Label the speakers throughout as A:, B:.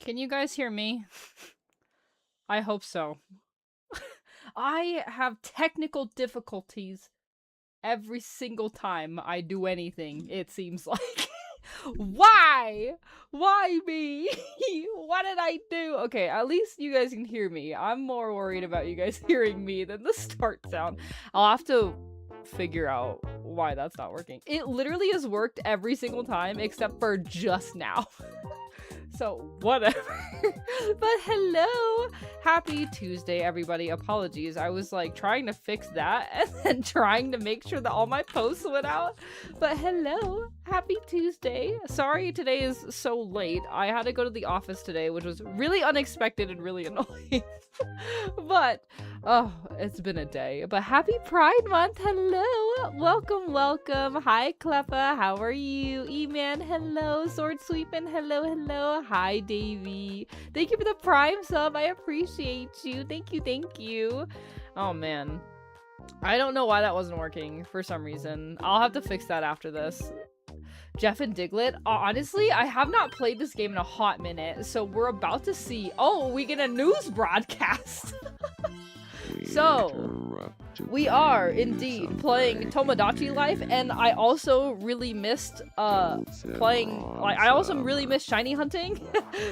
A: Can you guys hear me? I hope so. I have technical difficulties every single time I do anything, it seems like. Why? Why me? What did I do? Okay, at least you guys can hear me. I'm more worried about you guys hearing me than the start sound. I'll have to figure out why that's not working. It literally has worked every single time except for just now. So, whatever. But hello! Happy Tuesday, everybody. Apologies. I was like trying to fix that and then trying to make sure that all my posts went out. But hello! Happy Tuesday. Sorry today is so late. I had to go to the office today, which was really unexpected and really annoying. But, oh, it's been a day. But happy Pride Month. Hello! Welcome, welcome. Hi, Kleppa. How are you? E-Man, hello. Sword Sweepin', hello, hello. Hi, Davey. Thank you for the Prime sub. I appreciate you. Thank you, thank you. Oh, man. I don't know why that wasn't working for some reason. I'll have to fix that after this. Jeff and Diglett, honestly, I have not played this game in a hot minute, so we're about to see. Oh, we get a news broadcast. So, we are indeed playing Tomodachi Life, and I also really missed playing, like, I also really missed shiny hunting.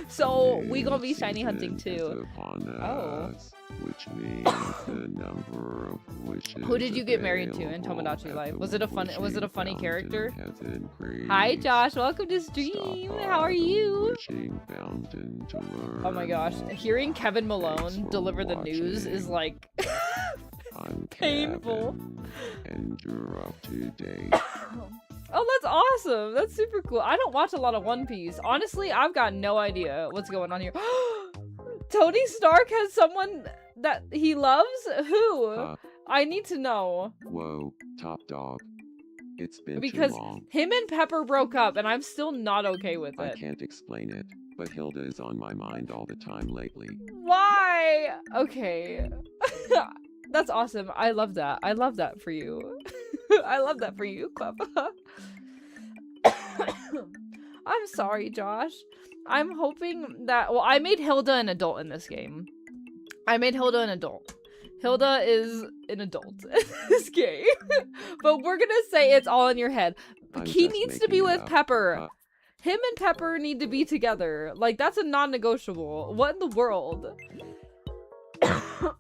A: So, we gonna be shiny hunting too. Oh.
B: Which means the number of wishes.
A: Who did you get married to in Tomodachi Life? Was it a funny character? Hi Josh, welcome to stream. How are you? Oh my gosh, hearing Kevin Malone deliver the news is like painful.
B: And you're up to date.
A: Oh, that's awesome. That's super cool. I don't watch a lot of One Piece. Honestly, I've got no idea what's going on here. Tony Stark has someone that he loves? Who? I need to know.
B: Whoa, top dog. It's been
A: because
B: too long.
A: Him and Pepper broke up and I'm still not okay with it.
B: I can't explain it, but Hilda is on my mind all the time lately.
A: Why? Okay. That's awesome. I love that. I love that for you. I love that for you, Cleppa. I'm sorry, Josh. I'm hoping that, well, I made Hilda an adult in this game. I made Hilda an adult. Hilda is an adult in this game. But we're gonna say it's all in your head. He needs to be with Pepper. Him and Pepper need to be together. Like, that's a non-negotiable. What in the world?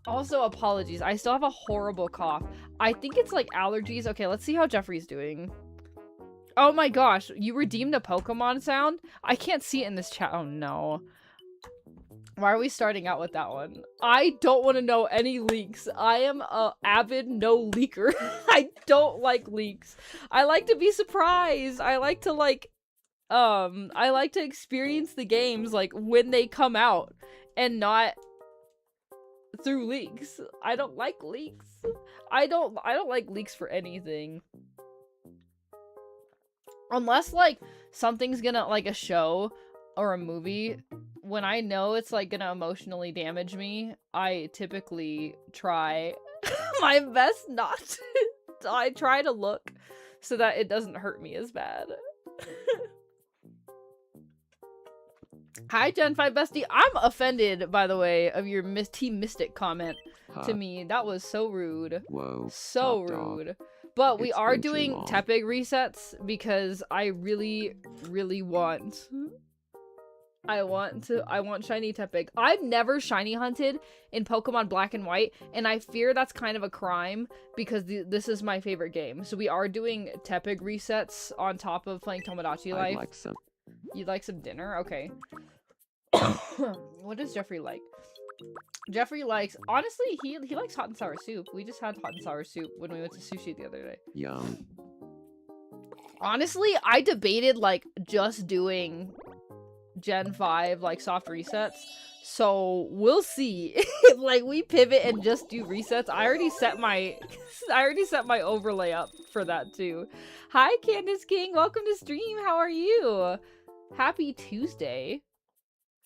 A: Also, apologies. I still have a horrible cough. I think it's like allergies. Okay, let's see how Jeffrey's doing. Oh my gosh, you redeemed a Pokemon sound? I can't see it in this chat. Oh no. Why are we starting out with that one? I don't want to know any leaks. I am a avid no leaker. I don't like leaks. I like to be surprised. I like to experience the games like when they come out and not through leaks. I don't like leaks. I don't like leaks for anything. Unless, like, something's gonna, like, a show or a movie, when I know it's, like, gonna emotionally damage me, I typically try my best not to. I try to look so that it doesn't hurt me as bad. Hi, Gen 5 bestie. I'm offended, by the way, of your Team Mystic comment to me. That was so rude.
B: Whoa.
A: So rude. But we are doing Tepig resets because I really, really want. I want shiny Tepig. I've never shiny hunted in Pokemon Black and White, and I fear that's kind of a crime because this is my favorite game. So we are doing Tepig resets on top of playing Tomodachi Life. You'd like some dinner? Okay. What does Jeffrey like? Jeffrey likes, honestly, he likes hot and sour soup. We just had hot and sour soup when we went to sushi the other day.
B: Yum.
A: Honestly, I debated, like, just doing Gen 5, like, soft resets. So, we'll see. If, like, we pivot and just do resets. I already set my overlay up for that, too. Hi, Candace King. Welcome to stream. How are you? Happy Tuesday.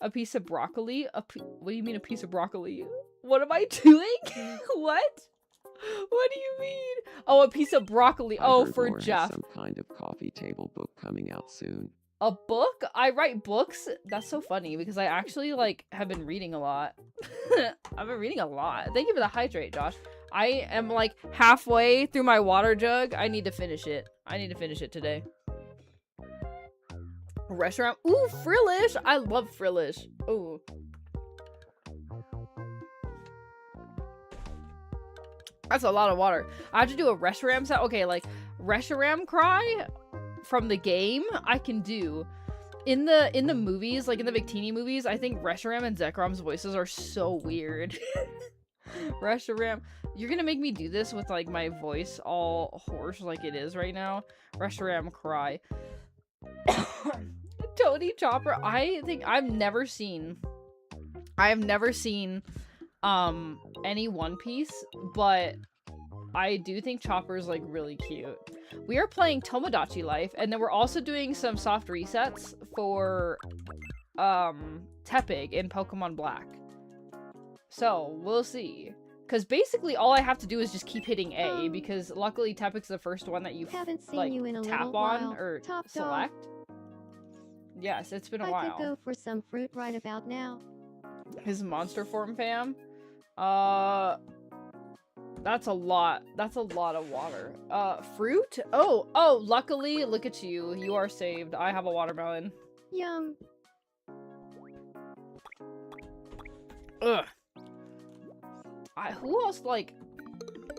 A: A piece of broccoli? What do you mean a piece of broccoli? What am I doing? What? What do you mean? Oh, a piece of broccoli. Oh, for Jeff.
B: Some kind of coffee table book coming out soon.
A: A book? I write books? That's so funny because I actually, like, have been reading a lot. I've been reading a lot. Thank you for the hydrate, Josh. I am, like, halfway through my water jug. I need to finish it. I need to finish it today. Restaurant? Ooh, Frillish! I love Frillish. Ooh. That's a lot of water. I have to do a Reshiram sound. Okay, like, Reshiram cry from the game, I can do. In the movies, like in the Victini movies, I think Reshiram and Zekram's voices are so weird. Reshiram, you're gonna make me do this with like my voice all hoarse like it is right now. Reshiram cry. Tony Chopper, I think I have never seen any One Piece, but I do think Chopper's like really cute. We are playing Tomodachi Life, and then we're also doing some soft resets for Tepig in Pokemon Black. So we'll see. Because basically all I have to do is just keep hitting A, because luckily Tepig's the first one that you
C: haven't seen
A: like
C: you in a
A: tap
C: little
A: on
C: while.
A: or
C: Top
A: select. Yes, it's been a
C: I
A: while.
C: could go for some fruit right about now.
A: His monster form fam. That's a lot. That's a lot of water. Fruit? Oh, luckily, look at you. You are saved. I have a watermelon.
C: Yum.
A: Ugh. Who else, like...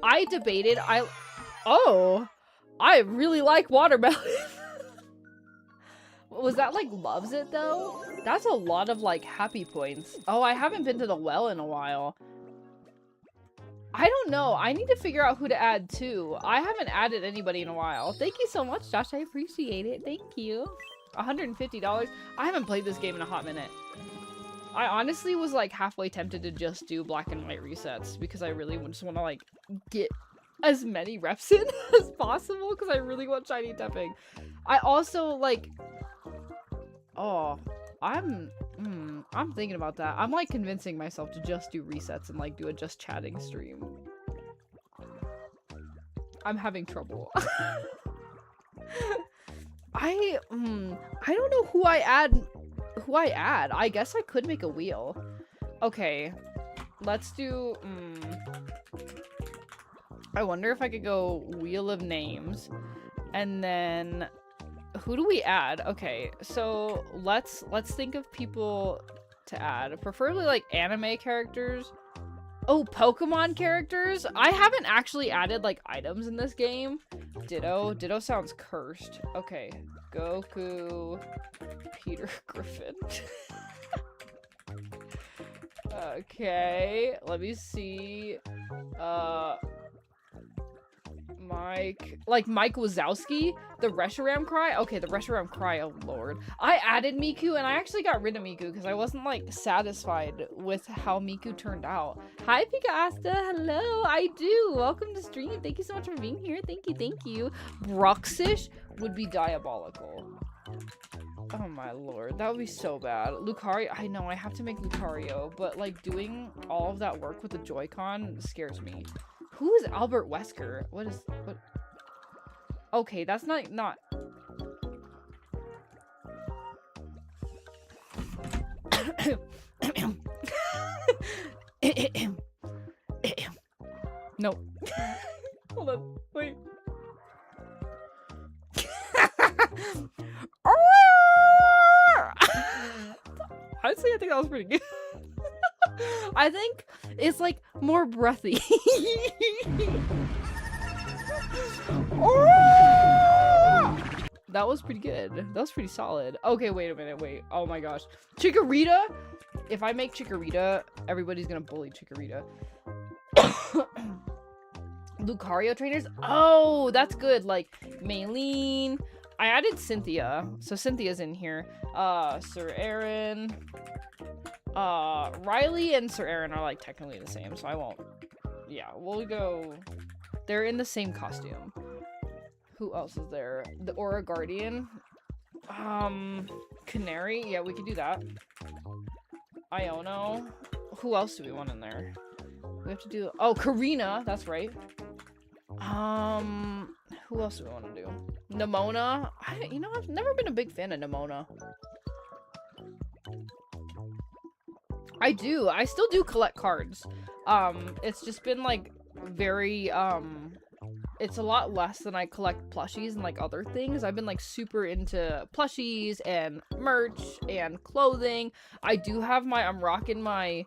A: I debated, Oh! I really like watermelon. Was that, like, loves it, though? That's a lot of, like, happy points. Oh, I haven't been to the well in a while. I don't know. I need to figure out who to add too. I haven't added anybody in a while. Thank you so much, Josh. I appreciate it. Thank you. $150. I haven't played this game in a hot minute. I honestly was like halfway tempted to just do black and white resets because I really just want to like get as many reps in as possible because I really want shiny Tepig. I also like... Oh, I'm thinking about that. I'm like convincing myself to just do resets and like do a just chatting stream. I'm having trouble. I don't know who I add. I guess I could make a wheel. Okay, let's do I wonder if I could go wheel of names and then who do we add? Okay, so let's think of people to add. Preferably like anime characters. Oh, Pokemon characters? I haven't actually added like items in this game. Ditto. Ditto sounds cursed. Okay. Goku. Peter Griffin. Okay. Let me see. Mike. Like Mike Wazowski? The Reshiram cry? Okay, the Reshiram cry, oh lord. I added Miku and I actually got rid of Miku because I wasn't like satisfied with how Miku turned out. Hi Pika Asta, hello, I do. Welcome to stream. Thank you so much for being here. Thank you, thank you. Bruxish would be diabolical. Oh my lord, that would be so bad. Lucario, I know, I have to make Lucario, but like doing all of that work with the Joy-Con scares me. Who is Albert Wesker? What? Okay, that's not. No. Hold on, wait. Honestly, I think that was pretty good. I think it's like more breathy. That was pretty good. That was pretty solid. Okay, wait a minute. Wait. Oh my gosh. Chikorita? If I make Chikorita, everybody's gonna bully Chikorita. Lucario trainers? Oh, that's good. Like, Maylene. I added Cynthia. So Cynthia's in here. Sir Aaron. Riley and Sir Aaron are like technically the same, so I won't. Yeah, we'll go. They're in the same costume. Who else is there? The Aura Guardian. Canary. Yeah, we could do that. Iono. Who else do we want in there? We have to do. Oh, Karina. That's right. Who else do we want to do? Nimona. You know, I've never been a big fan of Nimona. I still do collect cards. It's just been like very it's a lot less than I collect plushies and like other things. I've been like super into plushies and merch and clothing. I'm rocking my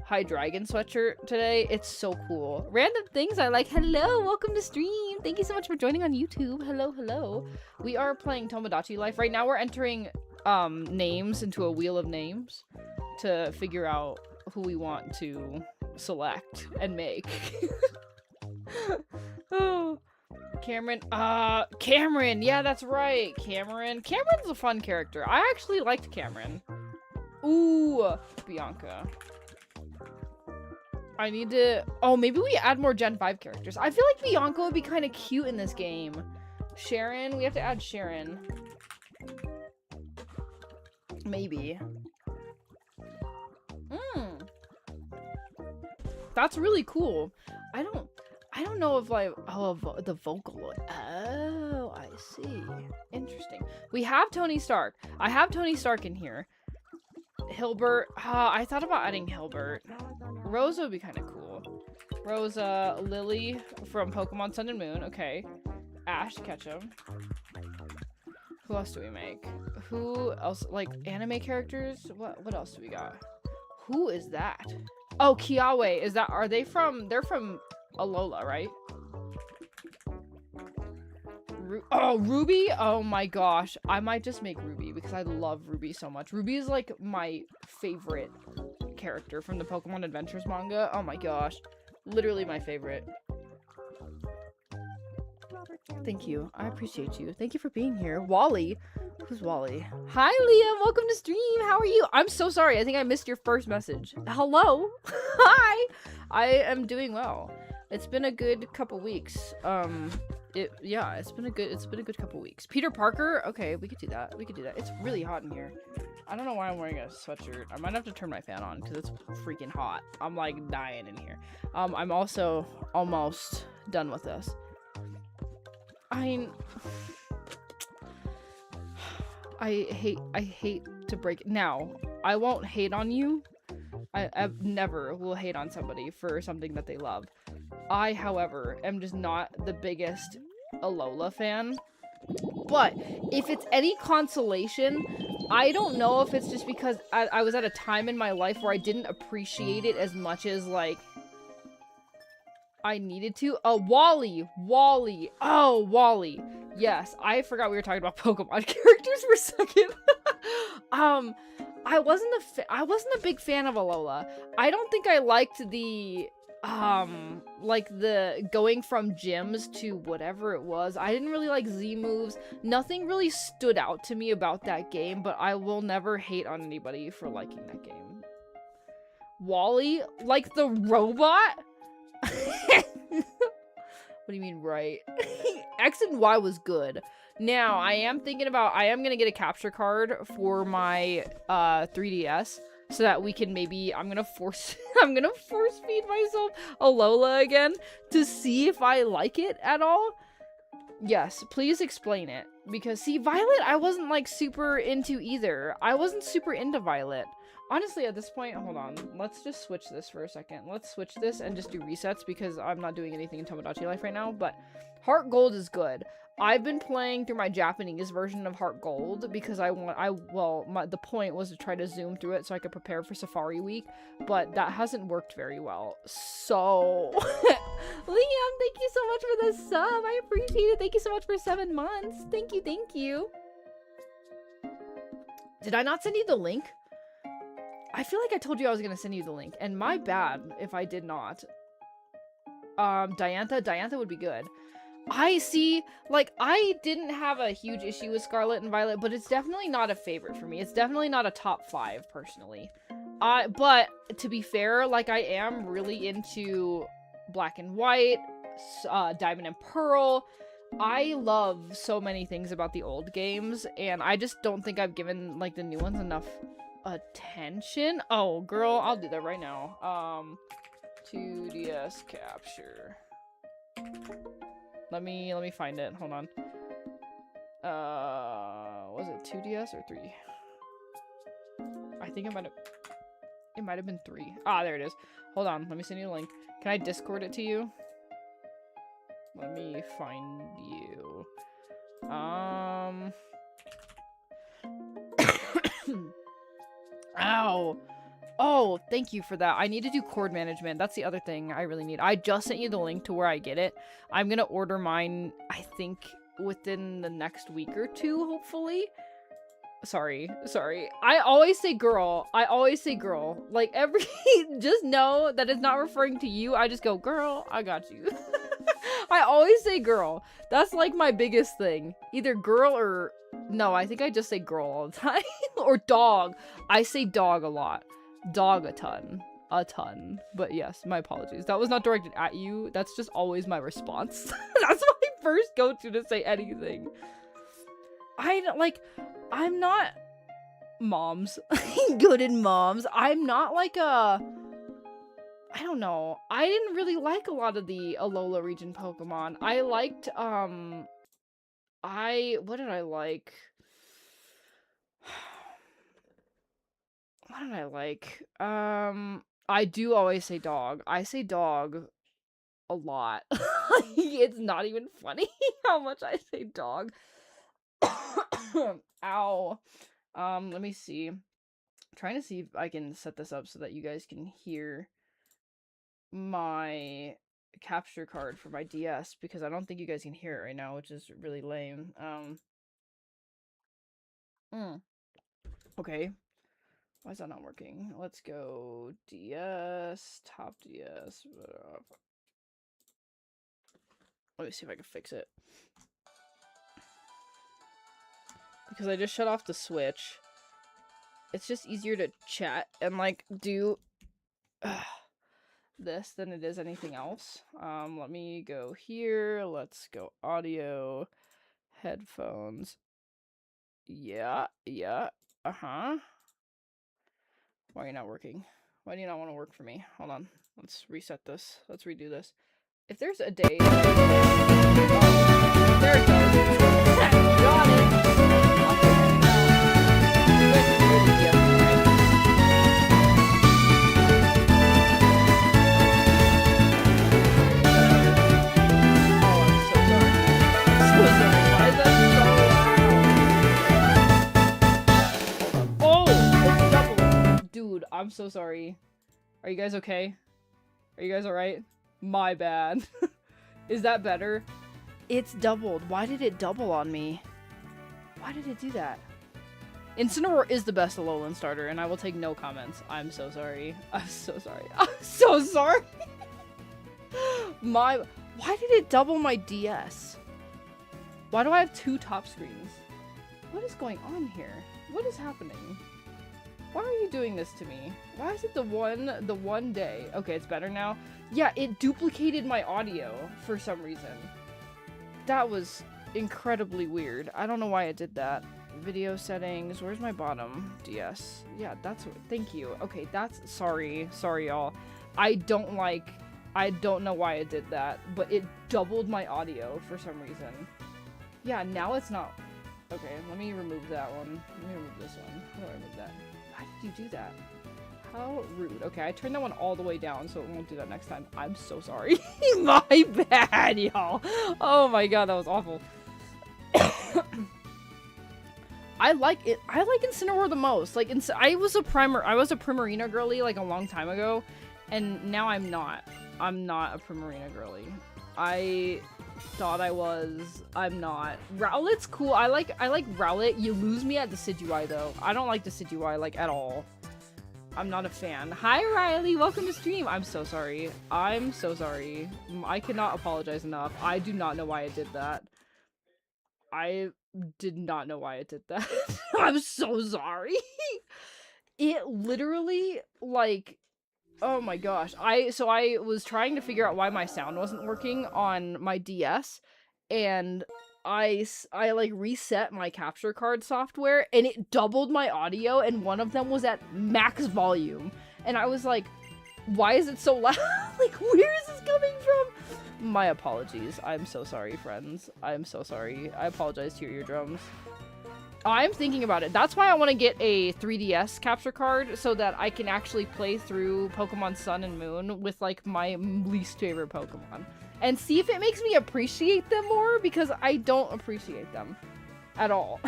A: High Dragon sweatshirt today. It's so cool. Random things I like. Hello, welcome to stream. Thank you so much for joining on YouTube. Hello, hello. We are playing Tomodachi Life. Right now we're entering names into a wheel of names to figure out who we want to select and make. Oh, Cameron. Cameron. Yeah, that's right. Cameron's a fun character. I actually liked Cameron. Ooh, Bianca. I need to... Oh, maybe we add more Gen 5 characters. I feel like Bianca would be kind of cute in this game. Sharon. We have to add Sharon. Maybe. That's really cool. I don't know if like the vocal. Oh, I see. Interesting. We have Tony Stark. I have Tony Stark in here. Hilbert. I thought about adding Hilbert. Rosa would be kind of cool. Rosa, Lily from Pokemon Sun and Moon. Okay. Ash Ketchum. Who else do we make? Who else? Like anime characters? What else do we got? Who is that? Oh, Kiawe. They're from Alola, right? Ruby? Oh my gosh. I might just make Ruby because I love Ruby so much. Ruby is like my favorite character from the Pokemon Adventures manga. Oh my gosh. Literally my favorite. Thank you. I appreciate you. Thank you for being here. Wally. Who's Wally? Hi, Liam. Welcome to stream. How are you? I'm so sorry. I think I missed your first message. Hello. Hi. I am doing well. It's been a good couple weeks. It's been a good couple weeks. Peter Parker. Okay, we could do that. It's really hot in here. I don't know why I'm wearing a sweatshirt. I might have to turn my fan on because it's freaking hot. I'm like dying in here. I'm also almost done with this. I hate to break it. Now, I won't hate on you. I never will hate on somebody for something that they love. I, however, am just not the biggest Alola fan. But if it's any consolation, I don't know if it's just because I was at a time in my life where I didn't appreciate it as much as, like, I needed to. Oh, Wally. Oh, Wally. Yes, I forgot we were talking about Pokemon characters for a second. I wasn't a big fan of Alola. I don't think I liked the like the going from gyms to whatever it was. I didn't really like Z moves. Nothing really stood out to me about that game, but I will never hate on anybody for liking that game. Wally? Like the robot? What do you mean, right? X and Y was good. Now, I am gonna get a capture card for my 3DS so that we can maybe, I'm gonna force feed myself Alola again to see if I like it at all. Yes, please explain it. Because, see, Violet, I wasn't, like, super into either. I wasn't super into Violet. Honestly, at this point, hold on. Let's just switch this for a second. Let's switch this and just do resets because I'm not doing anything in Tomodachi Life right now. But Heart Gold is good. I've been playing through my Japanese version of Heart Gold because the point was to try to zoom through it so I could prepare for Safari Week, but that hasn't worked very well. So, Liam, thank you so much for the sub. I appreciate it. Thank you so much for 7 months. Thank you. Did I not send you the link? I feel like I told you I was gonna send you the link, and my bad if I did not. Diantha would be good. I see, like, I didn't have a huge issue with Scarlet and Violet, but it's definitely not a favorite for me. It's definitely not a top 5, personally. But, to be fair, like, I am really into Black and White, Diamond and Pearl. I love so many things about the old games, and I just don't think I've given, like, the new ones enough attention. Oh, girl, I'll do that right now. 2DS capture. Let me find it. Hold on. Was it 2DS or 3? I think it might have been 3. Ah, there it is. Hold on, let me send you a link. Can I Discord it to you? Let me find you. Ow. Oh, thank you for that. I need to do cord management. That's the other thing I really need. I just sent you the link to where I get it. I'm gonna order mine, I think, within the next week or 2, hopefully. Sorry. I always say girl. Like, just know that it's not referring to you. I just go, girl, I got you. I always say girl. That's, like, my biggest thing. Either girl or... No, I think I just say girl all the time. Or dog. I say dog a lot. Dog a ton. But yes, my apologies. That was not directed at you. That's just always my response. That's my first go-to to say anything. I'm not moms. Good in moms. I'm not like a... I don't know. I didn't really like a lot of the Alola region Pokemon. I liked, what did I like? What did I like? I do always say dog. I say dog a lot. It's not even funny how much I say dog. Ow. Let me see. I'm trying to see if I can set this up so that you guys can hear my capture card for my DS, because I don't think you guys can hear it right now, which is really lame. Okay. Why is that not working? Let's go DS, top DS. Let me see if I can fix it. Because I just shut off the Switch. It's just easier to chat and, like, do this than it is anything else. Let me go here. Let's go audio, headphones. Yeah. Uh-huh. Why are you not working? Why do you not want to work for me? Hold on. Let's reset this. Let's redo this. If there's a day... Oh, there it goes. Got it. Dude, I'm so sorry. Are you guys okay? Are you guys alright? My bad. Is that better? It's doubled. Why did it double on me? Why did it do that? Incineroar is the best Alolan starter, and I will take no comments. I'm so sorry. I'm so sorry. I'm so sorry! Why did it double my DS? Why do I have 2 top screens? What is going on here? What is happening? Why are you doing this to me? Why is it the one day? Okay, it's better now. Yeah, it duplicated my audio for some reason. That was incredibly weird. I don't know why it did that. Video settings. Where's my bottom? DS. Yeah, that's what. Thank you. Okay, that's sorry, y'all. I don't know why it did that, but it doubled my audio for some reason. Yeah, now it's not. Okay, let me remove that one. Let me remove this one. How do I remove that? Why did you do that? How rude. Okay, I turned that one all the way down, so it won't do that next time. I'm so sorry. My bad, y'all. Oh my god, that was awful. I like it. I like Incineroar the most. Like, I was a Primarina girly, like, a long time ago, and now I'm not. I'm not a Primarina girly. I thought I was. I'm not. Rowlet's cool. I like Rowlet. You lose me at Decidueye, though. I don't like Decidueye, like, at all. I'm not a fan. Hi, Riley. Welcome to stream. I'm so sorry. I'm so sorry. I cannot apologize enough. I do not know why I did that. I did not know why it did that. I'm so sorry. It literally, like, oh my gosh. So I was trying to figure out why my sound wasn't working on my DS, and I like reset my capture card software, and it doubled my audio, and one of them was at max volume. And I was like, why is it so loud? Like, where is this coming from? My apologies. I'm so sorry, friends. I'm so sorry. I apologize to your eardrums. I'm thinking about it. That's why I want to get a 3DS capture card so that I can actually play through Pokemon Sun and Moon with like my least favorite Pokemon and see if it makes me appreciate them more, because I don't appreciate them at all.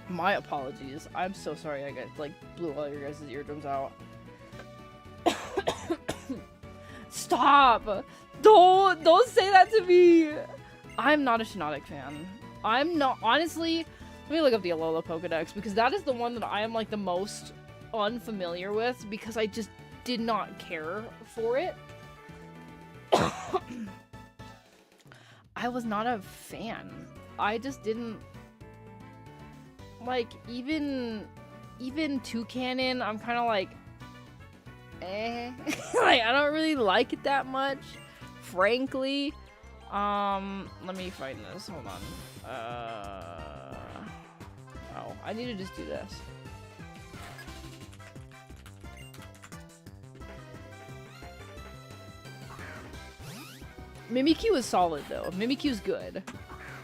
A: My apologies. I'm so sorry I got like blew all your guys' eardrums out. Stop! Don't say that to me! I'm not a Shiinotic fan. I'm not, honestly, let me look up the Alola Pokedex, because that is the one that I am like the most unfamiliar with, because I just did not care for it. I was not a fan. I just didn't, like, even Toucanon, I'm kind of like, eh. Like, I don't really like it that much, frankly. Let me find this. Hold on. Oh, I need to just do this. Mimikyu is solid, though. Mimikyu is good.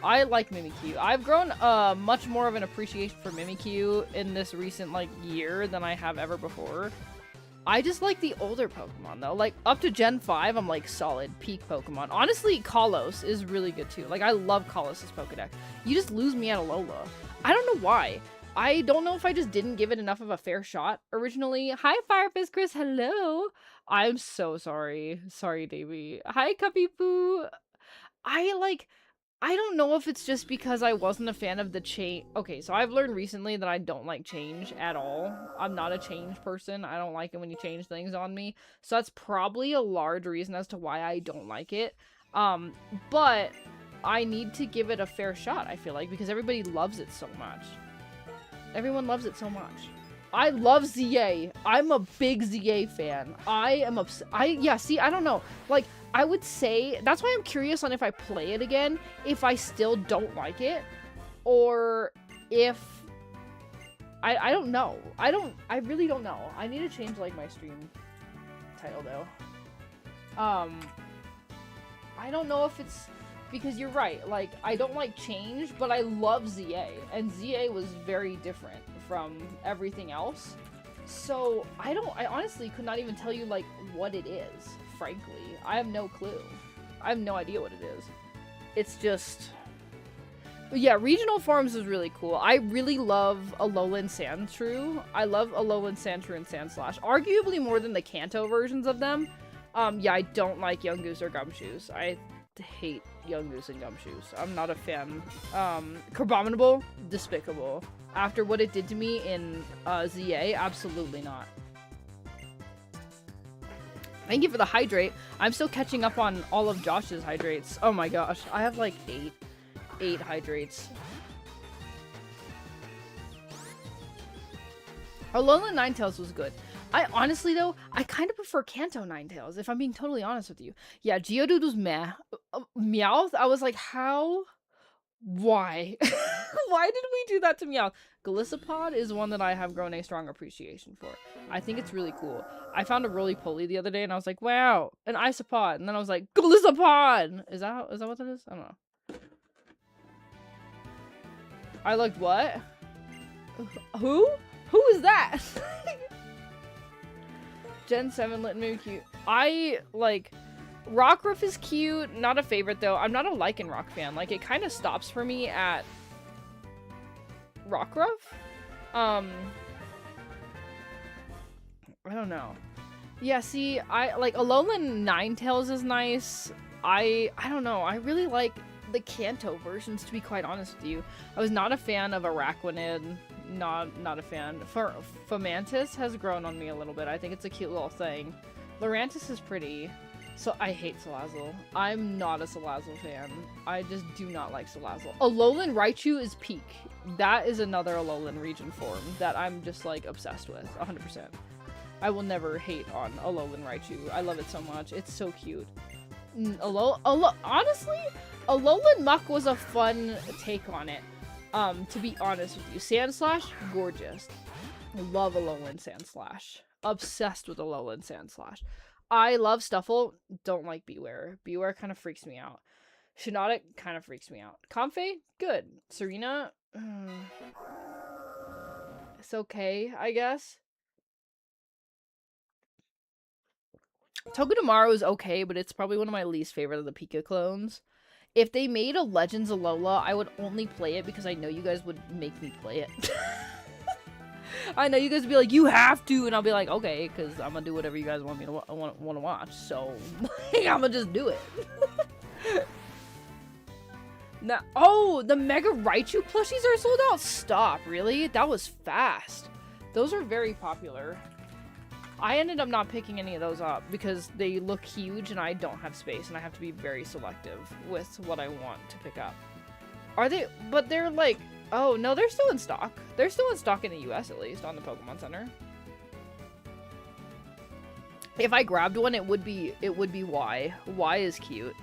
A: I like Mimikyu. I've grown much more of an appreciation for Mimikyu in this recent, like, year than I have ever before. I just like the older Pokemon, though. Like, up to Gen 5, I'm, like, solid peak Pokemon. Honestly, Kalos is really good, too. Like, I love Kalos' Pokedex. You just lose me at Alola. I don't know why. I don't know if I just didn't give it enough of a fair shot originally. Hi, Firefist Chris. Hello. I'm so sorry. Sorry, Davey. Hi, Cuppy Poo. I don't know if it's just because I wasn't a fan of the change. Okay, so I've learned recently that I don't like change at all. I'm not a change person. I don't like it when you change things on me. So that's probably a large reason as to why I don't like it. But I need to give it a fair shot, I feel like, because everybody loves it so much. Everyone loves it so much. I love ZA. I'm a big ZA fan. I am yeah, see, I don't know. Like, I would say, that's why I'm curious on if I play it again, if I still don't like it, or if, I don't know. I really don't know. I need to change, like, my stream title, though. I don't know if it's, because you're right, like, I don't like change, but I love ZA, and ZA was very different from everything else. So, I honestly could not even tell you, like, what it is, frankly. I have no clue. I have no idea what it is. It's just... Yeah, regional forms is really cool. I really love Alolan Sandshrew. I love Alolan Sandshrew and Sandslash. Arguably more than the Kanto versions of them. Yeah, I don't like Yungoos or Gumshoos. I hate Yungoos and Gumshoos. I'm not a fan. Crabominable? Despicable. After what it did to me in ZA, absolutely not. Thank you for the hydrate. I'm still catching up on all of Josh's hydrates. Oh my gosh, I have like 8 hydrates. Alolan Ninetales was good. I honestly, though, I kind of prefer Kanto Ninetales, if I'm being totally honest with you. Yeah, Geodude was meh. Meowth, I was like, how? Why? Why did we do that to Meowth? Golisopod is one that I have grown a strong appreciation for. I think it's really cool. I found a roly-poly the other day, and I was like, wow, an Isopod. And then I was like, Golisopod! Is that what that is? I don't know. I looked what? Who? Who is that? Gen 7 lit me cute. I, like, Rockruff is cute. Not a favorite, though. I'm not a Lycanroc fan. Like, it kind of stops for me at Rockruff. I don't know. Yeah, see, I, like, Alolan Ninetales is nice. I don't know. I really like the Kanto versions, to be quite honest with you. I was not a fan of Araquanid. Not a fan. Fomantis has grown on me a little bit. I think it's a cute little thing. Lurantis is pretty. So I hate Salazzle. I'm not a Salazzle fan. I just do not like Salazzle. Alolan Raichu is peak. That is another Alolan region form that I'm just like obsessed with, 100%. I will never hate on Alolan Raichu. I love it so much. It's so cute. Honestly, Alolan Muck was a fun take on it. To be honest with you. Sandslash, gorgeous. Love Alolan Sandslash. Obsessed with Alolan Sandslash. I love Stuffle. Don't like Beware. Beware kind of freaks me out. Shinotic kind of freaks me out. Comfey, good. Serena, it's okay, I guess. Togedemaru is okay, but it's probably one of my least favorite of the Pika clones. If they made a Legends Alola, I would only play it because I know you guys would make me play it. I know you guys would be like, you have to, and I'll be like, okay, because I'm gonna do whatever you guys want me to want to watch. So I'm gonna just do it. Now, oh, the Mega Raichu plushies are sold out. Stop, really? That was fast. Those are very popular. I ended up not picking any of those up because they look huge and I don't have space and I have to be very selective with what I want to pick up. Are they? But they're like, oh no, they're still in stock. They're still in stock in the US at least on the Pokemon Center. If I grabbed one, it would be Y. Y is cute.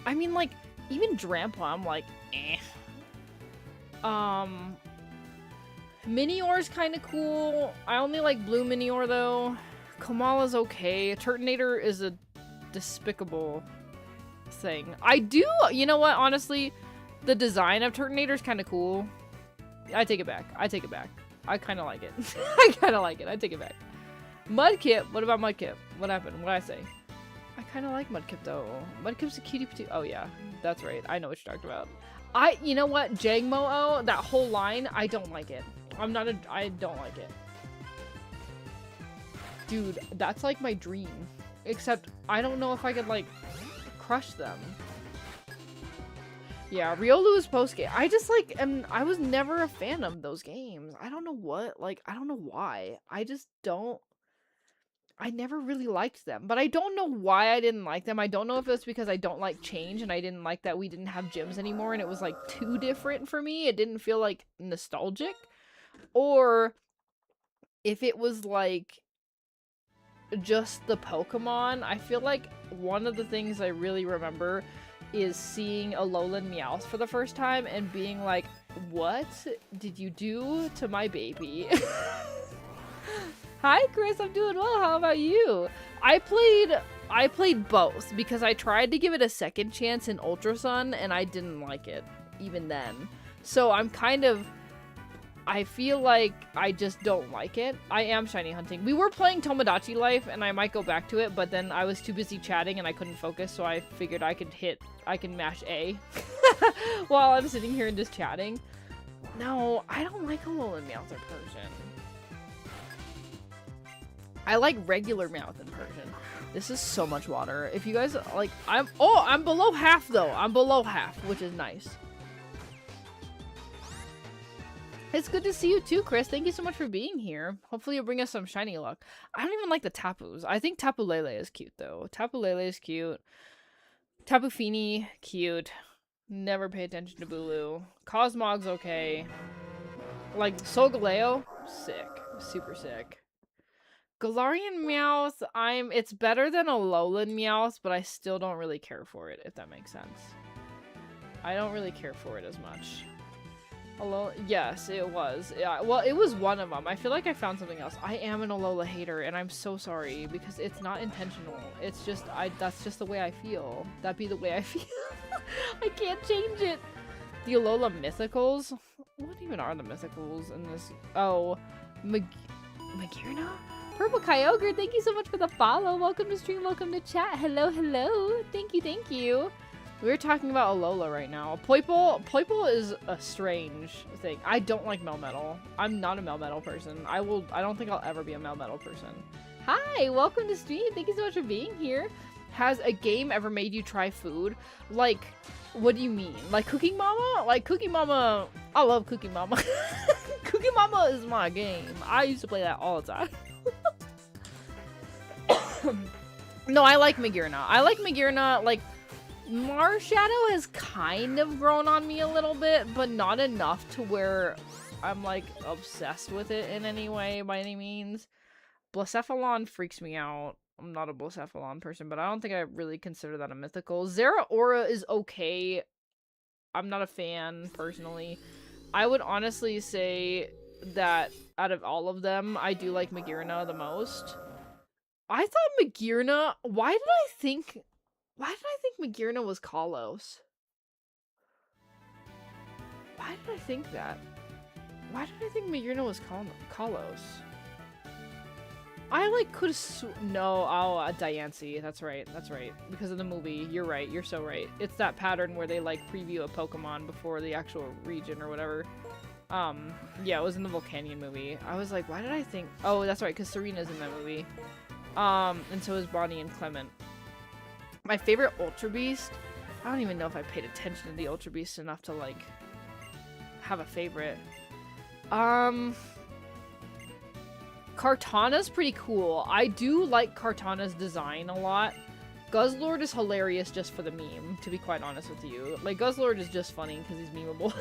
A: I mean, like, even Drampa, I'm like, eh. Minior's kind of cool. I only like blue Minior though. Komala's okay. Turtonator is a despicable thing. I do, you know what, honestly, the design of Turtonator is kind of cool. I take it back. I take it back. I kind of like it. I kind of like it. I take it back. Mudkip, what about Mudkip? What happened? What did I say? I kind of like Mudkip though. Mudkip's a cutie patootie. Oh yeah, that's right. I know what you're talking about. You know what? Jangmo-O, that whole line, I don't like it. I don't like it. Dude, that's like my dream. Except, I don't know if I could, like, crush them. Yeah, Riolu is post-game. I just, like, I was never a fan of those games. I don't know what, like, I don't know why. I never really liked them. But I don't know why I didn't like them. I don't know if it's because I don't like change and I didn't like that we didn't have gyms anymore and it was, like, too different for me. It didn't feel, like, nostalgic. Or if it was like just the Pokemon. I feel like one of the things I really remember is seeing Alolan Meowth for the first time and being like, what did you do to my baby? Hi Chris, I'm doing well. How about you? I played both because I tried to give it a second chance in Ultra Sun and I didn't like it even then. So I feel like I just don't like it. I am shiny hunting. We were playing Tomodachi Life, and I might go back to it, but then I was too busy chatting and I couldn't focus, so I figured I can mash A while I'm sitting here and just chatting. No, I don't like Alolan Meowth in Persian. I like regular Meowth in Persian. This is so much water. If you guys, like, I'm below half, though. I'm below half, which is nice. It's good to see you too, Chris. Thank you so much for being here. Hopefully you'll bring us some shiny luck. I don't even like the Tapus. I think Tapu Lele is cute, though. Tapu Lele is cute. Tapu Fini, cute. Never pay attention to Bulu. Cosmog's okay. Like, Solgaleo, sick. Super sick. Galarian Meowth, it's better than Alolan Meowth, but I still don't really care for it, if that makes sense. I don't really care for it as much. Yes, it was. Yeah, well, it was one of them. I feel like I found something else. I am an Alola hater, and I'm so sorry because it's not intentional. It's just that's just the way I feel. That be the way I feel. I can't change it. The Alola Mythicals? What even are the Mythicals in this? Oh, Magirna? Purple Kyogre, thank you so much for the follow. Welcome to stream, welcome to chat. Hello, hello. Thank you, thank you. We're talking about Alola right now. Poiple is a strange thing. I don't like Melmetal. I'm not a Melmetal person. I don't think I'll ever be a Melmetal person. Hi, welcome to stream. Thank you so much for being here. Has a game ever made you try food? Like, what do you mean? Like Cooking Mama? Like Cooking Mama, I love Cooking Mama. Cooking Mama is my game. I used to play that all the time. No, I like Magirna. I like Magirna, like, Marshadow has kind of grown on me a little bit, but not enough to where I'm, like, obsessed with it in any way, by any means. Blacephalon freaks me out. I'm not a Blacephalon person, but I don't think I really consider that a mythical. Zeraora is okay. I'm not a fan, personally. I would honestly say that out of all of them, I do like Magirna the most. I thought Magearna. Why did I think Magearna was Kalos? Why did I think that? Why did I think Magearna was Kalos? I like could have no. Oh, Diancie. That's right. That's right. Because of the movie. You're right. You're so right. It's that pattern where they like preview a Pokemon before the actual region or whatever. Yeah, it was in the Volcanion movie. I was like, why did I think? Oh, that's right. Because Serena's in that movie. And so is Bonnie and Clement. My favorite Ultra Beast. I don't even know if I paid attention to the Ultra Beast enough to like have a favorite. Kartana's pretty cool. I do like Kartana's design a lot. Guzzlord is hilarious just for the meme, to be quite honest with you. Like, Guzzlord is just funny because he's memeable.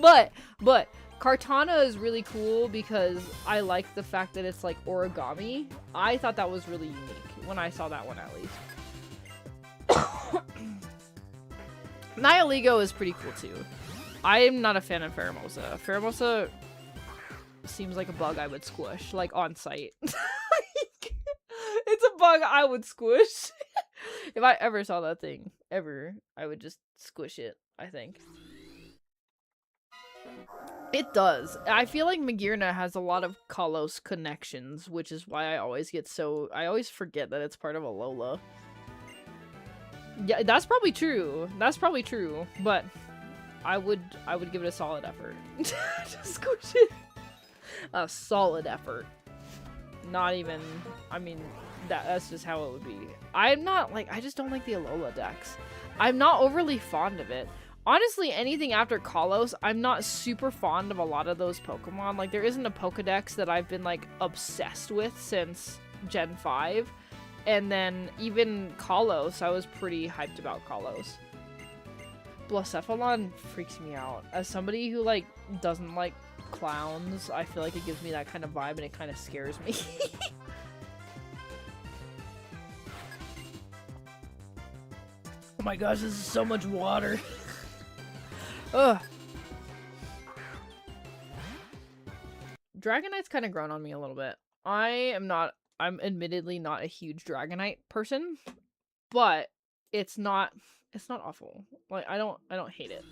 A: but Kartana is really cool because I like the fact that it's like origami. I thought that was really unique when I saw that one, at least. Nihilego is pretty cool too. I am not a fan of Pheromosa. Pheromosa seems like a bug I would squish, like on site. It's a bug I would squish. If I ever saw that thing, ever, I would just squish it, I think. It does. I feel like Magearna has a lot of Kalos connections, which is why I always forget that it's part of Alola. Yeah, that's probably true. That's probably true, but I would give it a solid effort. Just squish it. A solid effort. Not even, I mean, that's just how it would be. I'm not, like, I just don't like the Alola dex. I'm not overly fond of it. Honestly, anything after Kalos, I'm not super fond of a lot of those Pokemon. Like, there isn't a Pokedex that I've been, like, obsessed with since Gen 5. And then, even Kalos, I was pretty hyped about Kalos. Blacephalon freaks me out. As somebody who, like, doesn't like clowns, I feel like it gives me that kind of vibe and it kind of scares me. Oh my gosh, this is so much water. Ugh. Dragonite's kind of grown on me a little bit. I'm admittedly not a huge Dragonite person, but it's not awful. Like, I don't hate it.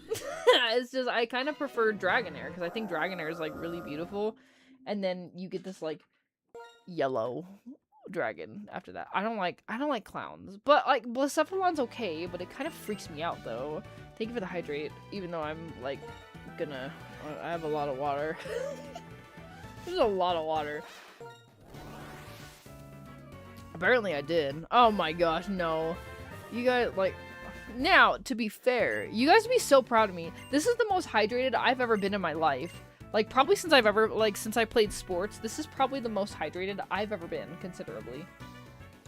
A: It's just, I kind of prefer Dragonair, because I think Dragonair is, like, really beautiful. And then you get this, like, yellow dragon after that. I don't like clowns. But, like, Blacephalon's okay, but it kind of freaks me out, though. Thank you for the hydrate, even though I'm, like, I have a lot of water. There's a lot of water. Apparently I did. Oh my gosh, no. You guys, like... Now, to be fair, you guys would be so proud of me. This is the most hydrated I've ever been in my life. Like, probably since I played sports, this is probably the most hydrated I've ever been, considerably.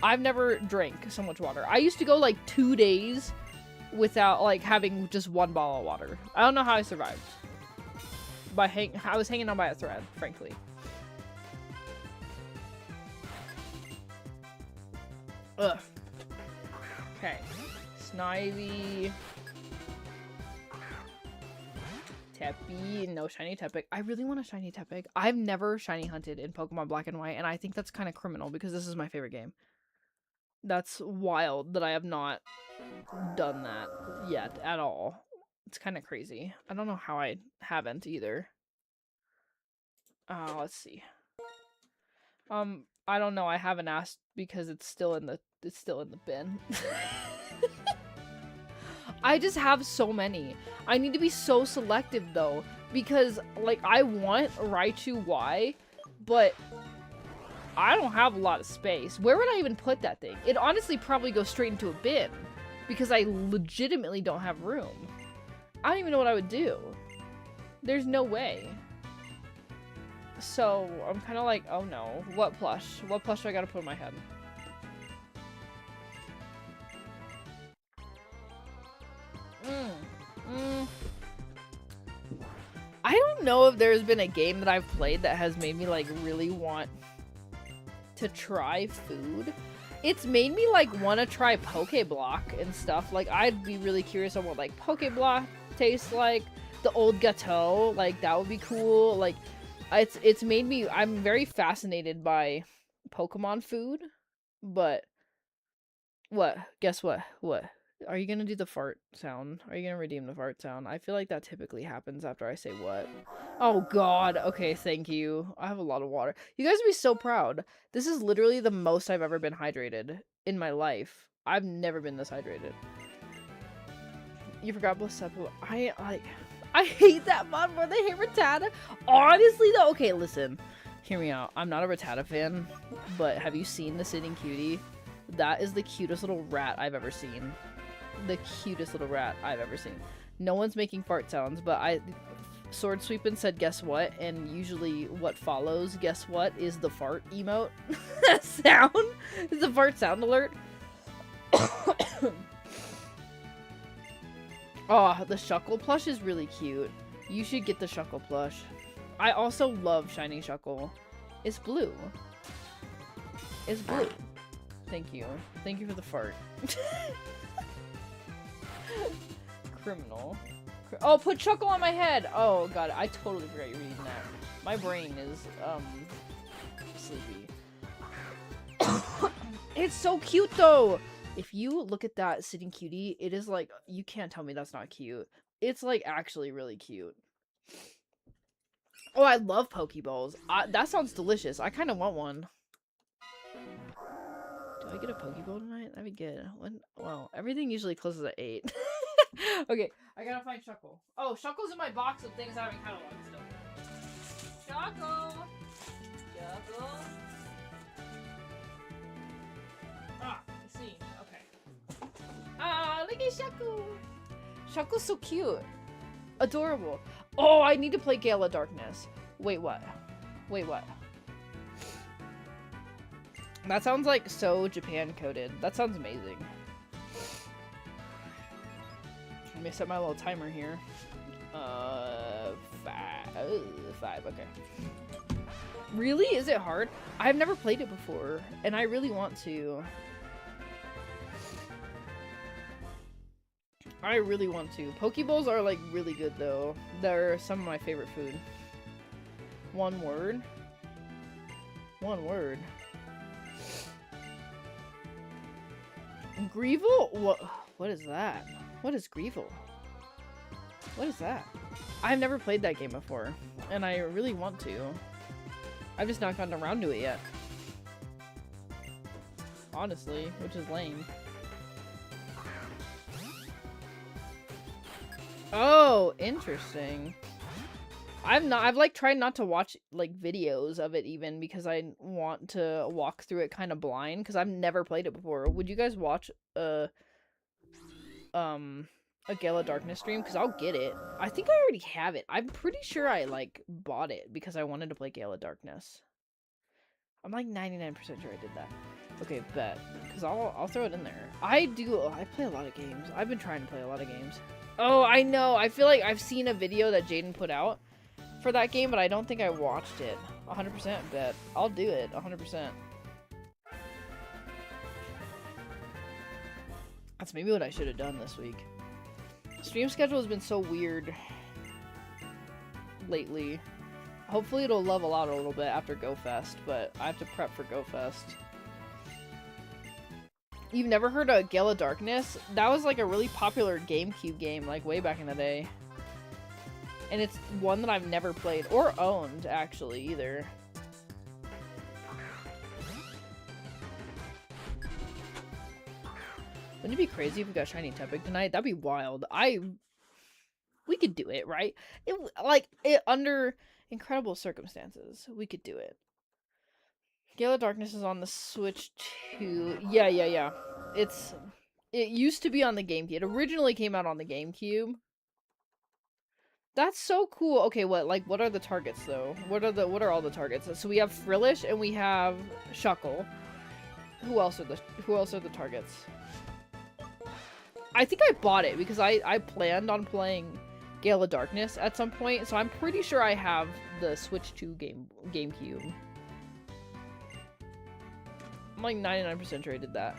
A: I've never drank so much water. I used to go, like, 2 days without, like, having just one bottle of water. I don't know how I survived. I was hanging on by a thread, frankly. Ugh. Okay. Snivy. Teppy. No shiny Tepig. I really want a shiny Tepig. I've never shiny hunted in Pokemon Black and White, and I think that's kind of criminal because this is my favorite game. That's wild that I have not done that yet at all. It's kind of crazy. I don't know how I haven't either. Let's see. I don't know. I haven't asked because it's still in the bin. I just have so many. I need to be so selective though, because like I want Raichu Y, but I don't have a lot of space. Where would I even put that thing? It honestly probably goes straight into a bin because I legitimately don't have room. I don't even know what I would do. There's no way. So I'm kind of like, oh no, what plush? What plush do I gotta put in my head? I don't know if there's been a game that I've played that has made me like really want to try food. It's made me like want to try Pokeblock and stuff. Like I'd be really curious on what like Pokeblock tastes like. The old Gateau, like that would be cool. Like it's made me, I'm very fascinated by Pokemon food, but what? Guess what? What? Are you gonna do the fart sound? Are you gonna redeem the fart sound? I feel like that typically happens after I say what. Oh god. Okay, thank you. I have a lot of water. You guys would be so proud. This is literally the most I've ever been hydrated in my life. I've never been this hydrated. You forgot Blissapple. I hate that mod more than I hate Rattata. Honestly though, okay, listen. Hear me out. I'm not a Rattata fan, but have you seen the Sitting Cutie? That is the cutest little rat I've ever seen. The cutest little rat I've ever seen. No one's making fart sounds, but Sword Sweepin said guess what, and usually what follows, guess what, is the fart emote sound. Is the fart sound alert. Oh, the Shuckle plush is really cute. You should get the Shuckle plush. I also love Shiny Shuckle. It's blue. It's blue. Thank you. Thank you for the fart. Criminal. Oh, put Shuckle on my head! Oh god, I totally forgot you were reading that. My brain is, sleepy. It's so cute though! If you look at that Sitting Cutie, it is like, you can't tell me that's not cute. It's like actually really cute. Oh, I love Pokeballs. That sounds delicious. I kind of want one. Do I get a Pokeball tonight? That'd be good. Well, everything usually closes at 8. Okay, I gotta find Shuckle. Oh, Shuckle's in my box of things I haven't cataloged still. Shuckle! Shuckle! Ah, I see. Okay. Ah, look at Shuckle! Shuckle's so cute. Adorable. Oh, I need to play Gala Darkness. Wait, what? Wait, what? That sounds like so Japan coded. That sounds amazing. Let me set my little timer here. 5, okay. Really? Is it hard? I've never played it before, and I really want to. I really want to. Pokeballs are like really good though. They're some of my favorite food. One word? One word. Greevil? What is that? What is Greevil? What is that? I've never played that game before, and I really want to. I've just not gotten around to it yet. Honestly, which is lame. Oh, interesting. I've like tried not to watch like videos of it even because I want to walk through it kind of blind because I've never played it before. Would you guys watch a Gala Darkness stream? Because I'll get it. I think I already have it. I'm pretty sure I like bought it because I wanted to play Gala Darkness. I'm like 99% sure I did that. Okay, bet. Because I'll throw it in there. I play a lot of games. I've been trying to play a lot of games. Oh, I know. I feel like I've seen a video that Jaden put out for that game, but I don't think I watched it. 100% bet. I'll do it. 100%. That's maybe what I should have done this week. Stream schedule has been so weird lately. Hopefully it'll level out a little bit after GoFest, but I have to prep for GoFest. You've never heard of Gala Darkness? That was like a really popular GameCube game, like way back in the day. And it's one that I've never played or owned, actually, either. Wouldn't it be crazy if we got shiny Tepig tonight? That'd be wild. We could do it, right? Under incredible circumstances, we could do it. Gala Darkness is on the Switch too. Yeah. It used to be on the GameCube. It originally came out on the GameCube. That's so cool. Okay, what are the targets though? What are all the targets? So we have Frillish and we have Shuckle. Who else are the targets? I think I bought it because I planned on playing Gala Darkness at some point, so I'm pretty sure I have the Switch 2 GameCube. I'm like 99% sure I did that.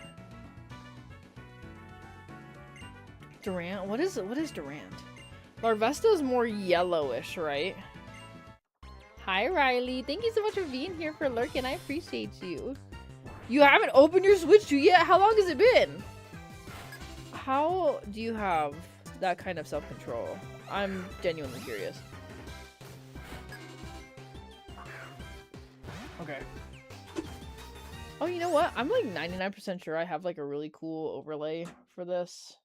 A: Durant? What is Durant? Larvesta is more yellowish, right? Hi, Riley. Thank you so much for being here for lurking. I appreciate you. You haven't opened your Switch 2 yet? How long has it been? How do you have that kind of self-control? I'm genuinely curious. Okay. Oh, you know what? I'm like 99% sure I have like a really cool overlay for this.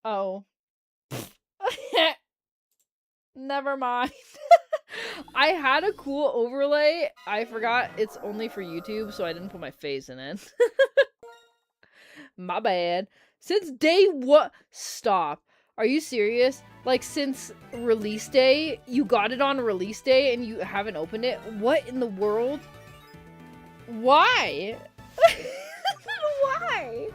A: Oh. Never mind. I had a cool overlay. I forgot it's only for YouTube, so I didn't put my face in it. My bad. Since day what? Stop. Are you serious? Like, since release day? You got it on release day and you haven't opened it? What in the world? Why? Why?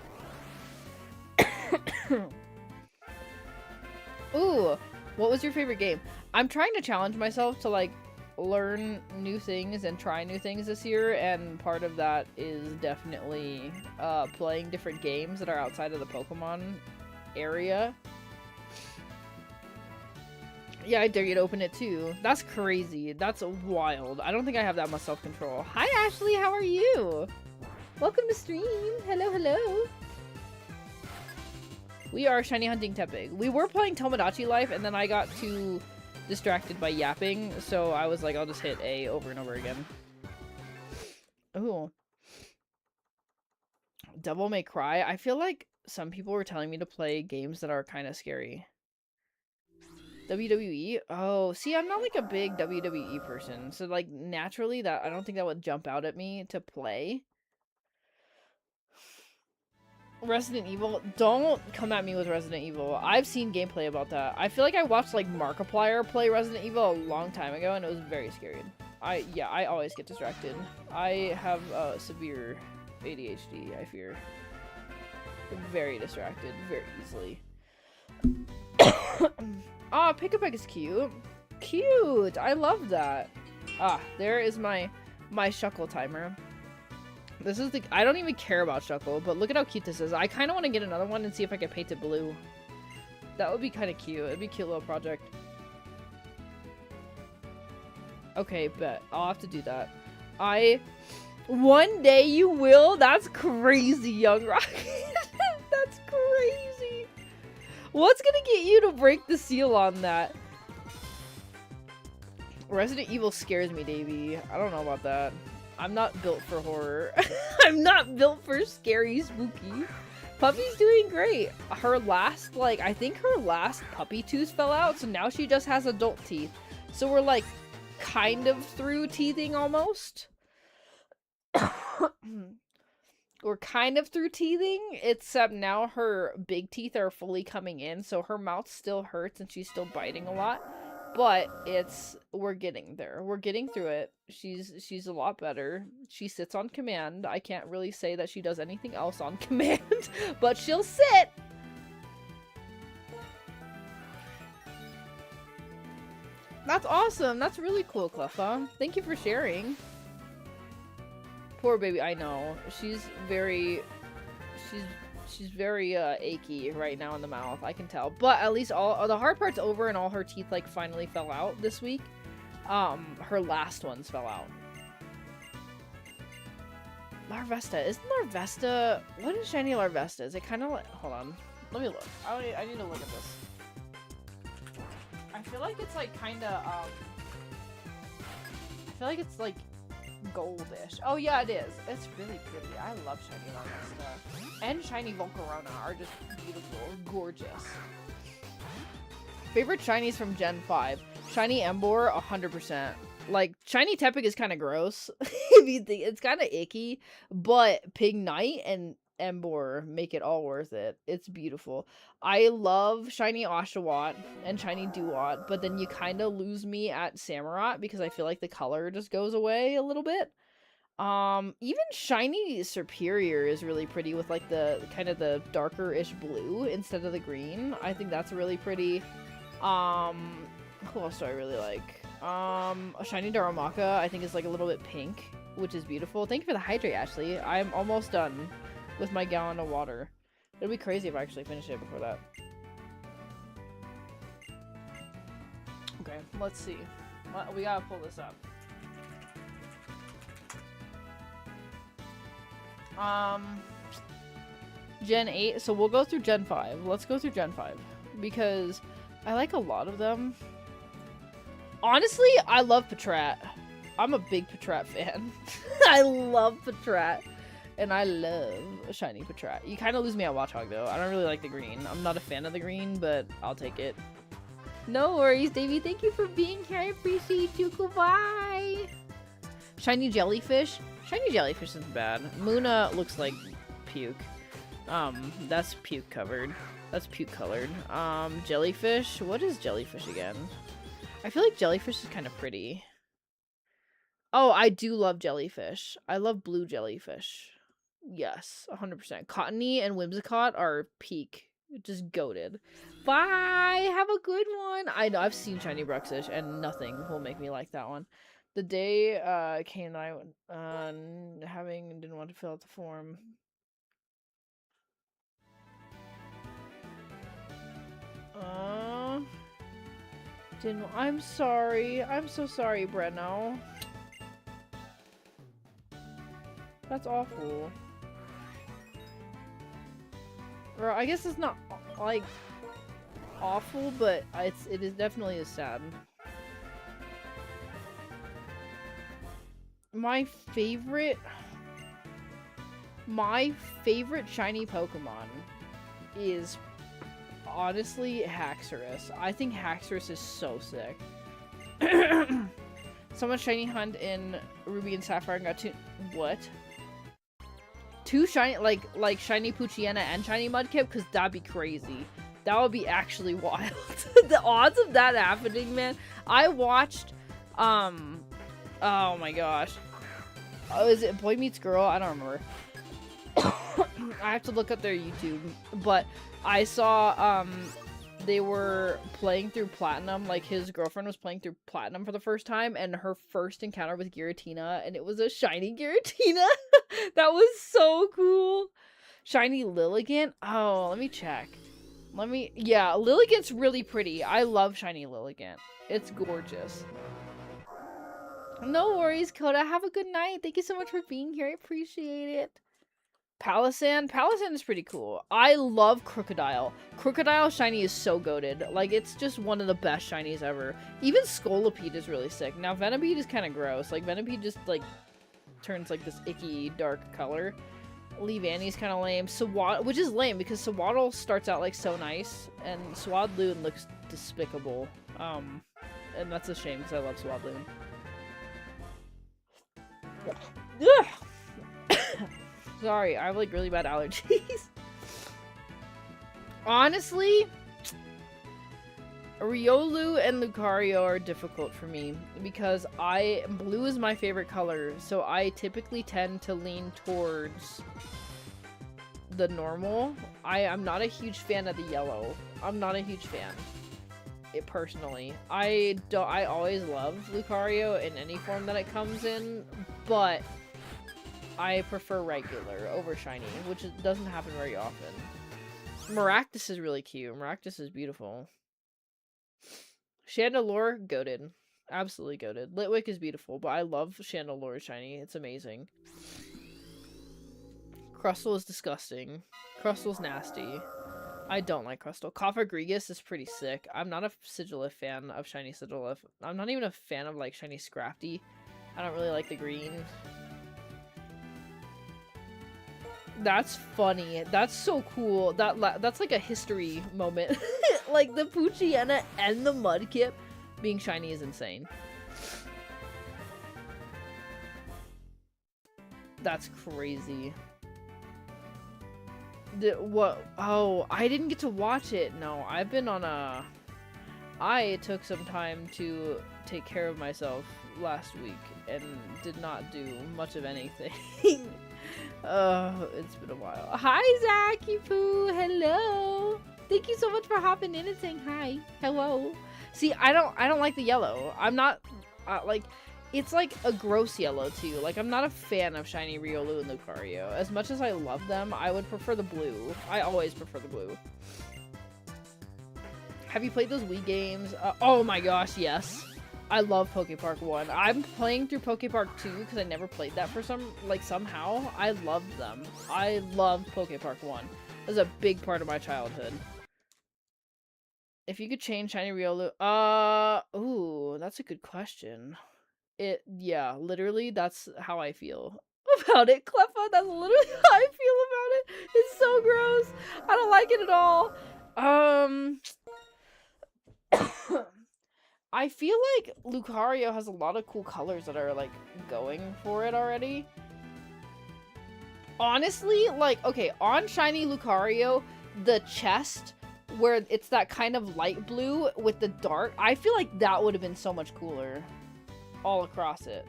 A: Ooh, what was your favorite game? I'm trying to challenge myself to, like, learn new things and try new things this year, and part of that is definitely playing different games that are outside of the Pokemon area. Yeah, I dare you to open it too. That's crazy. That's wild. I don't think I have that much self-control. Hi, Ashley. How are you? Welcome to stream. Hello, hello. We are shiny hunting Tepig. We were playing Tomodachi Life, and then I got too distracted by yapping, so I was like, I'll just hit A over and over again. Ooh. Devil May Cry. I feel like some people were telling me to play games that are kind of scary. WWE? Oh, see, I'm not like a big WWE person, so like naturally that I don't think that would jump out at me to play. Resident Evil? Don't come at me with Resident Evil. I've seen gameplay about that. I feel like I watched like Markiplier play Resident Evil a long time ago, and it was very scary. I always get distracted. I have severe ADHD, I fear. Very distracted, very easily. Ah, Pick-a-Peck is cute. Cute! I love that. Ah, there is my Shuckle timer. This is the- I don't even care about Shuckle, but look at how cute this is. I kind of want to get another one and see if I can paint it blue. That would be kind of cute. It'd be a cute little project. Okay, bet. I'll have to do that. One day you will? That's crazy, Young Rocket. That's crazy. What's gonna get you to break the seal on that? Resident Evil scares me, Davey. I don't know about that. I'm not built for horror. I'm not built for scary, spooky. Puppy's doing great. Her last, like, I think her last puppy tooth fell out, so now she just has adult teeth. So we're, like, kind of through teething almost. We're kind of through teething, except now her big teeth are fully coming in, so her mouth still hurts and she's still biting a lot. But we're getting there. We're getting through it. She's a lot better. She sits on command. I can't really say that she does anything else on command, but she'll sit. That's awesome. That's really cool, Cleffa. Thank you for sharing. Poor baby, I know. She's very achy right now in the mouth. I can tell. But at least all the hard part's over and all her teeth like finally fell out this week. Her last ones fell out. Larvesta. Isn't Larvesta... What is shiny Larvesta? Is it kind of like... Hold on. Let me look. I need to look at this. I feel like it's like kind of, I feel like it's like goldish. Oh yeah, it is. It's really pretty. I love shiny Larvesta. And shiny Volcarona are just beautiful. Gorgeous. Favorite shinies from Gen 5. Shiny Emboar, 100%. Like, shiny Tepig is kind of gross. If you think it's kind of icky, but Pignite and Emboar make it all worth it. It's beautiful. I love shiny Oshawott and shiny Duat, but then you kind of lose me at Samurott because I feel like the color just goes away a little bit. Even shiny Superior is really pretty with like the kind of the darker-ish blue instead of the green. I think that's really pretty. Who else do I really like? A shiny Darumaka I think is like a little bit pink, which is beautiful. Thank you for the hydrate, Ashley. I'm almost done with my gallon of water. It'd be crazy if I actually finish it before that. Okay, let's see. We gotta pull this up. Gen 8. So we'll go through Gen 5. Let's go through Gen 5. Because I like a lot of them. Honestly, I love Patrat. I'm a big Patrat fan. I love Patrat. And I love a shiny Patrat. You kind of lose me at Watchog, though. I don't really like the green. I'm not a fan of the green, but I'll take it. No worries, Davey. Thank you for being here. I appreciate you. Goodbye. Shiny Jellyfish. Shiny Jellyfish isn't bad. Muna looks like puke. That's puke covered. That's puke colored. Jellyfish. What is Jellyfish again? I feel like Jellyfish is kind of pretty. Oh, I do love Jellyfish. I love blue Jellyfish. Yes, 100%. Cottony and Whimsicott are peak. Just goated. Bye! Have a good one! I know, I've seen Shiny Bruxish, and nothing will make me like that one. The day came that I didn't want to fill out the form. I'm sorry. I'm so sorry, Breno. That's awful. Or I guess it's not like awful, but it is definitely sad. My favorite shiny Pokemon is honestly Haxorus. I think Haxorus is so sick. Someone shiny hunt in Ruby and Sapphire and got two shiny, like shiny Poochyena and shiny Mudkip, because that'd be crazy. That would be actually wild. The odds of that happening, man. I watched, oh my gosh. Oh, is it Boy Meets Girl? I don't remember. I have to look up their YouTube, but I saw, they were playing through Platinum, like his girlfriend was playing through Platinum for the first time, and her first encounter with Giratina, and it was a shiny Giratina. That was so cool. Shiny Lilligant? Oh, let me check. Yeah, Lilligant's really pretty. I love shiny Lilligant. It's gorgeous. No worries, Coda. Have a good night. Thank you so much for being here. I appreciate it. Palossand is pretty cool. I love Crocodile. Crocodile shiny is so goated. Like, it's just one of the best shinies ever. Even Scolipede is really sick. Now, Venipede is kind of gross. Like, Venipede just, like, turns, like, this icky, dark color. Leavanny's kind of lame. Which is lame, because Swaddle starts out, like, so nice. And Swadloon looks despicable. And that's a shame, because I love Swadloon. Sorry, I have like really bad allergies. Honestly, Riolu and Lucario are difficult for me because blue is my favorite color, so I typically tend to lean towards the normal. I'm not a huge fan of the yellow. I'm not a huge fan. Personally, I always love Lucario in any form that it comes in, but I prefer regular over shiny, which doesn't happen very often. Maractus is really cute. Maractus is beautiful. Chandelure, goated. Absolutely goated. Litwick is beautiful, but I love Chandelure shiny. It's amazing. Crustle is disgusting. Crustle's nasty. I don't like Crustle. Cofagrigus is pretty sick. I'm not a Sigilif fan of shiny Sigilif. I'm not even a fan of like shiny Scrafty. I don't really like the green. That's funny. That's so cool. That's like a history moment. Like the Poochyena and the Mudkip being shiny is insane. That's crazy. What? Oh, I didn't get to watch it. No, I've been on a... I took some time to take care of myself last week and did not do much of anything. It's been a while. Hi, Zaki Poo. Hello. Thank you so much for hopping in and saying hi. Hello. See, I don't like the yellow. I'm not like, it's like a gross yellow too. Like, I'm not a fan of shiny Riolu and Lucario. As much as I love them, I would prefer the blue. I always prefer the blue. Have you played those Wii games? Oh my gosh, yes. I love Poke Park 1. I'm playing through Poke Park 2 because I never played that for somehow. I love them. I love Poke Park 1. It was a big part of my childhood. If you could change Shiny Riolu, ooh, that's a good question. Yeah, literally, that's how I feel about it. Cleffa, that's literally how I feel about it. It's so gross. I don't like it at all. I feel like Lucario has a lot of cool colors that are, like, going for it already. Honestly, like, okay, on Shiny Lucario, the chest, where it's that kind of light blue with the dark, I feel like that would have been so much cooler all across it.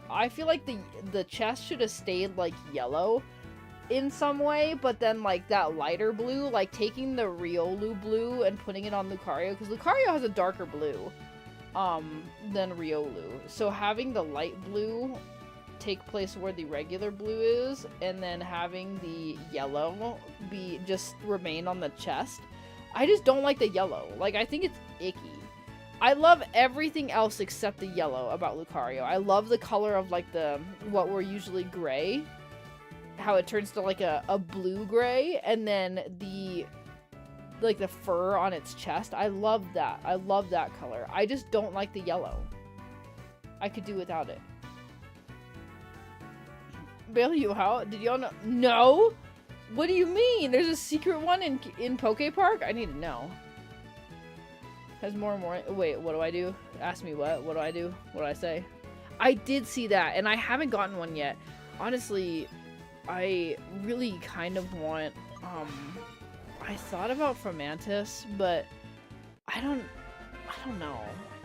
A: I feel like the chest should have stayed, like, yellow in some way, but then, like, that lighter blue, like, taking the Riolu blue and putting it on Lucario, because Lucario has a darker blue than Riolu. So having the light blue take place where the regular blue is, and then having the yellow just remain on the chest. I just don't like the yellow. Like, I think it's icky. I love everything else except the yellow about Lucario. I love the color of, like, what were usually gray. How it turns to, like, a blue-gray, and then the fur on its chest. I love that. I love that color. I just don't like the yellow. I could do without it. Bail you out? Did y'all know? No? What do you mean? There's a secret one in Poke Park? I need to know. Has more and more. Wait, what do I do? Ask me what? What do I do? What do I say? I did see that, and I haven't gotten one yet. Honestly, I really kind of want, I thought about Fomantis, but I don't know.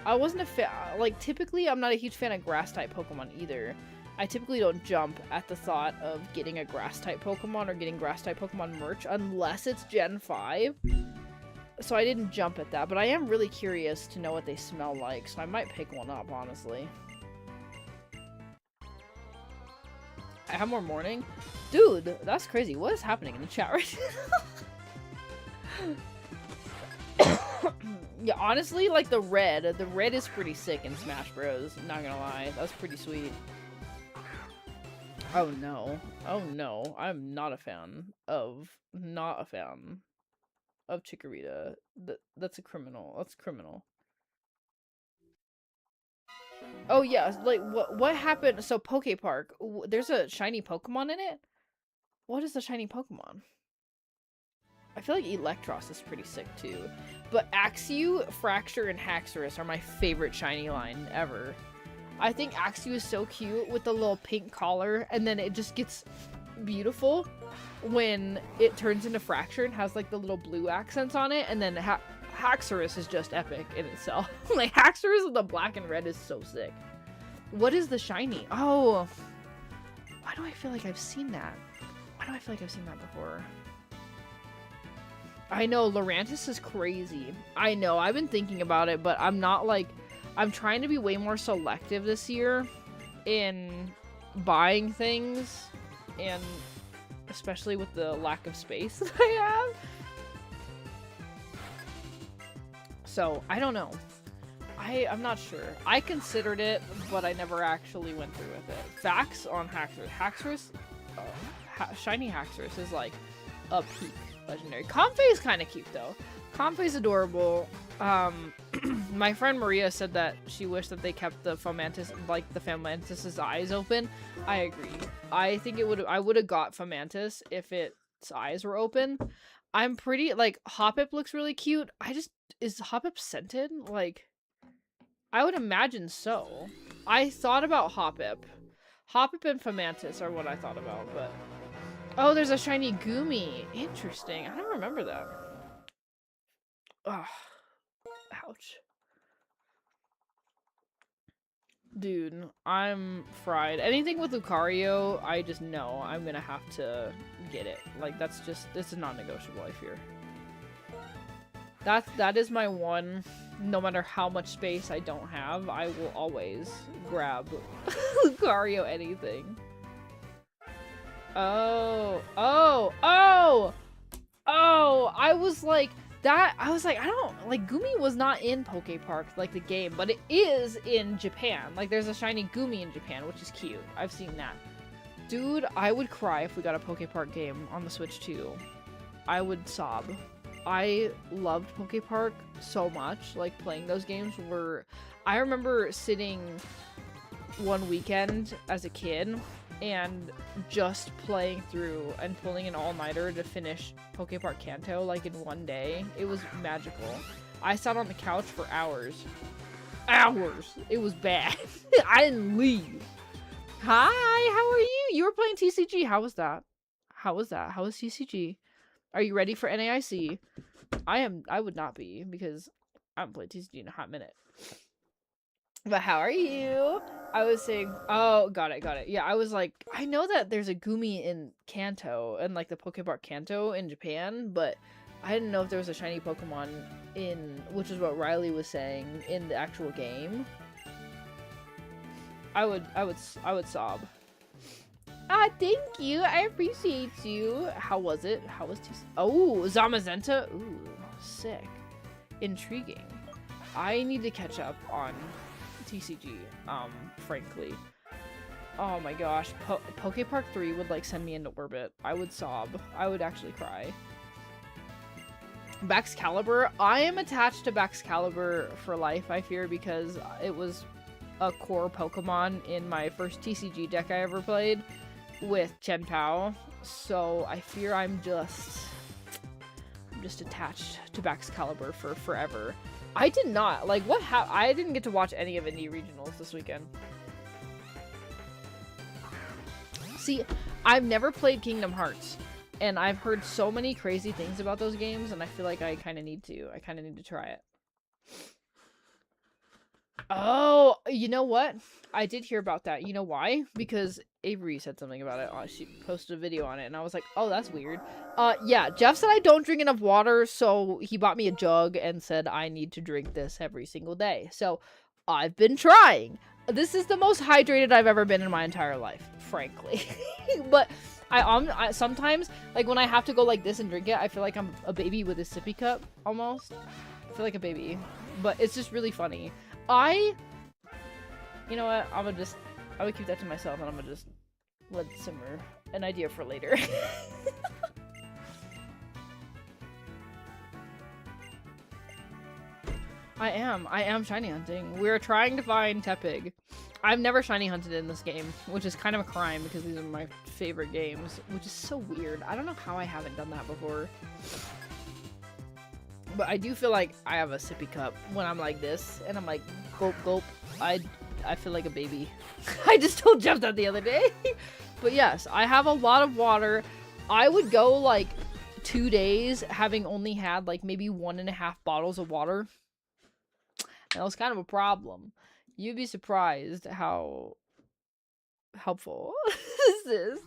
A: I wasn't a fan, like, typically I'm not a huge fan of grass-type Pokemon either. I typically don't jump at the thought of getting a grass-type Pokemon or getting grass-type Pokemon merch unless it's Gen 5. So I didn't jump at that, but I am really curious to know what they smell like, so I might pick one up, honestly. I have more morning? Dude, that's crazy. What is happening in the chat right now? Yeah, honestly, like, the red is pretty sick in Smash Bros. Not gonna lie. That's pretty sweet. Oh no. Oh no. I'm not a fan of Chikorita. That's a criminal. That's criminal. Oh yeah, like, what happened? So Poke Park, there's a shiny Pokemon in it? What is the shiny Pokemon? I feel like Electros is pretty sick too. But Axew, Fracture, and Haxorus are my favorite shiny line ever. I think Axew is so cute with the little pink collar, and then it just gets beautiful when it turns into Fracture and has, like, the little blue accents on it, and then Haxorus is just epic in itself. Like, Haxorus with the black and red is so sick. What is the shiny? Oh! Why do I feel like I've seen that? Why do I feel like I've seen that before? I know, Lurantis is crazy. I know, I've been thinking about it, but I'm not, like... I'm trying to be way more selective this year in buying things, and especially with the lack of space that I have. So, I don't know. I'm not sure. I considered it, but I never actually went through with it. Facts on Haxorus. Haxorus, shiny Haxorus is like a peak legendary. Comfey is kind of cute though. Comfey's adorable. My friend Maria said that she wished that they kept the Fomantis, like the Fomantis's eyes open. I agree. I think I would have got Fomantis if its eyes were open. I'm pretty, like, Hoppip looks really cute. Is Hoppip scented? Like, I would imagine so. I thought about Hoppip. Hoppip and Fomantis are what I thought about, but... Oh, there's a shiny Goomy. Interesting. I don't remember that. Ugh. Ouch. Dude, I'm fried. Anything with Lucario, I just know I'm gonna have to get it. Like, this is non-negotiable, I fear. That is my one, no matter how much space I don't have, I will always grab Lucario anything. Oh, I was like, That, I was like, I don't, like, Gumi was not in Poke Park, like, the game, but it is in Japan. Like, there's a shiny Gumi in Japan, which is cute. I've seen that. Dude, I would cry if we got a Poke Park game on the Switch too. I would sob. I loved Poke Park so much. Like, playing those games were... I remember sitting one weekend as a kid and just playing through and pulling an all-nighter to finish Poke Park Kanto, like, in one day. It was magical. I sat on the couch for hours. Hours! It was bad. I didn't leave. Hi, how are you? You were playing TCG. How was that? How was that? How was TCG? Are you ready for NAIC? I would not be, because I haven't played TCG in a hot minute. But how are you? I was saying, oh, got it. Yeah, I was like, I know that there's a Gumi in Kanto, and like the Pokepark Kanto in Japan, but I didn't know if there was a shiny Pokemon in, which is what Riley was saying, in the actual game. I would sob. Ah, thank you. I appreciate you. How was it? How was TCG? Oh, Zamazenta. Ooh, sick. Intriguing. I need to catch up on TCG, frankly. Oh my gosh. Poke Park 3 would, like, send me into orbit. I would sob. I would actually cry. Baxcalibur. I am attached to Baxcalibur for life, I fear, because it was a core Pokemon in my first TCG deck I ever played with Chen Pao. So I fear I'm just attached to Baxcalibur for forever. I did not, like, I didn't get to watch any of Indie Regionals this weekend. See, I've never played Kingdom Hearts, and I've heard so many crazy things about those games, and I feel like I kind of need to try it. Oh, you know what? I did hear about that. You know why? Because Avery said something about it. She posted a video on it, and I was like, oh, that's weird. Yeah, Jeff said I don't drink enough water, so he bought me a jug and said I need to drink this every single day. So I've been trying. This is the most hydrated I've ever been in my entire life, frankly. But I sometimes, like, when I have to go like this and drink it, I feel like I'm a baby with a sippy cup, almost. I feel like a baby. But it's just really funny. You know what, I would keep that to myself, and I'm gonna just let it simmer. An idea for later. I am shiny hunting. We're trying to find Tepig. I've never shiny hunted in this game, which is kind of a crime because these are my favorite games, which is so weird. I don't know how I haven't done that before. But I do feel like I have a sippy cup when I'm like this, and I'm like, gulp, gulp. I feel like a baby. I just told Jeff that the other day. But yes, I have a lot of water. I would go like 2 days having only had like maybe 1.5 bottles of water. And that was kind of a problem. You'd be surprised how helpful this is.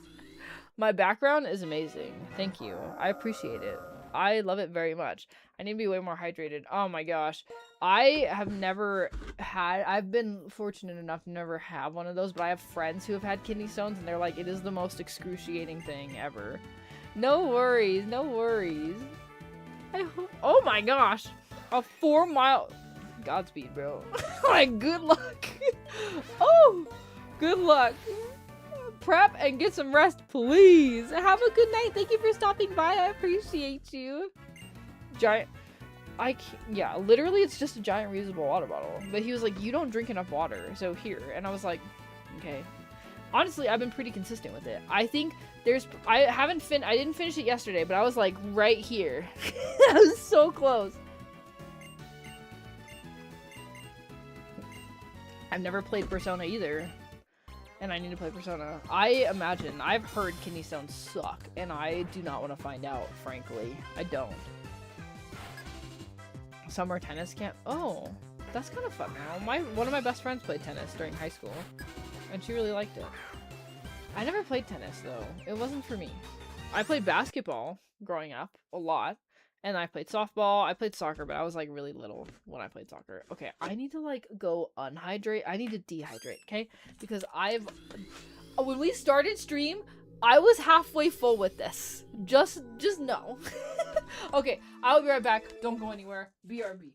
A: My background is amazing. Thank you. I appreciate it. I love it very much. I need to be way more hydrated. Oh my gosh. I've been fortunate enough to never have one of those, but I have friends who have had kidney stones, and they're like, it is the most excruciating thing ever. No worries, no worries. Oh my gosh. A 4-mile... Godspeed, bro. Like, good luck. Oh, good luck. Prep and get some rest, please. Have a good night. Thank you for stopping by. I appreciate you. Giant... yeah, literally it's just a giant reusable water bottle. But he was like, you don't drink enough water, so here. And I was like, okay. Honestly, I've been pretty consistent with it. I think I didn't finish it yesterday, but I was like right here. I was so close. I've never played Persona either. And I need to play Persona. I've heard kidney stones suck, and I do not want to find out, frankly. I don't. Summer tennis camp. Oh, that's kind of fun now. One of my best friends played tennis during high school, and she really liked it. I never played tennis though. It wasn't for me. I played basketball growing up a lot, and I played softball. I played soccer, but I was like really little when I played soccer. Okay, I need to like go unhydrate. I need to dehydrate, okay? Because when we started stream, I was halfway full with this. Just know. Okay, I'll be right back. Don't go anywhere. BRB.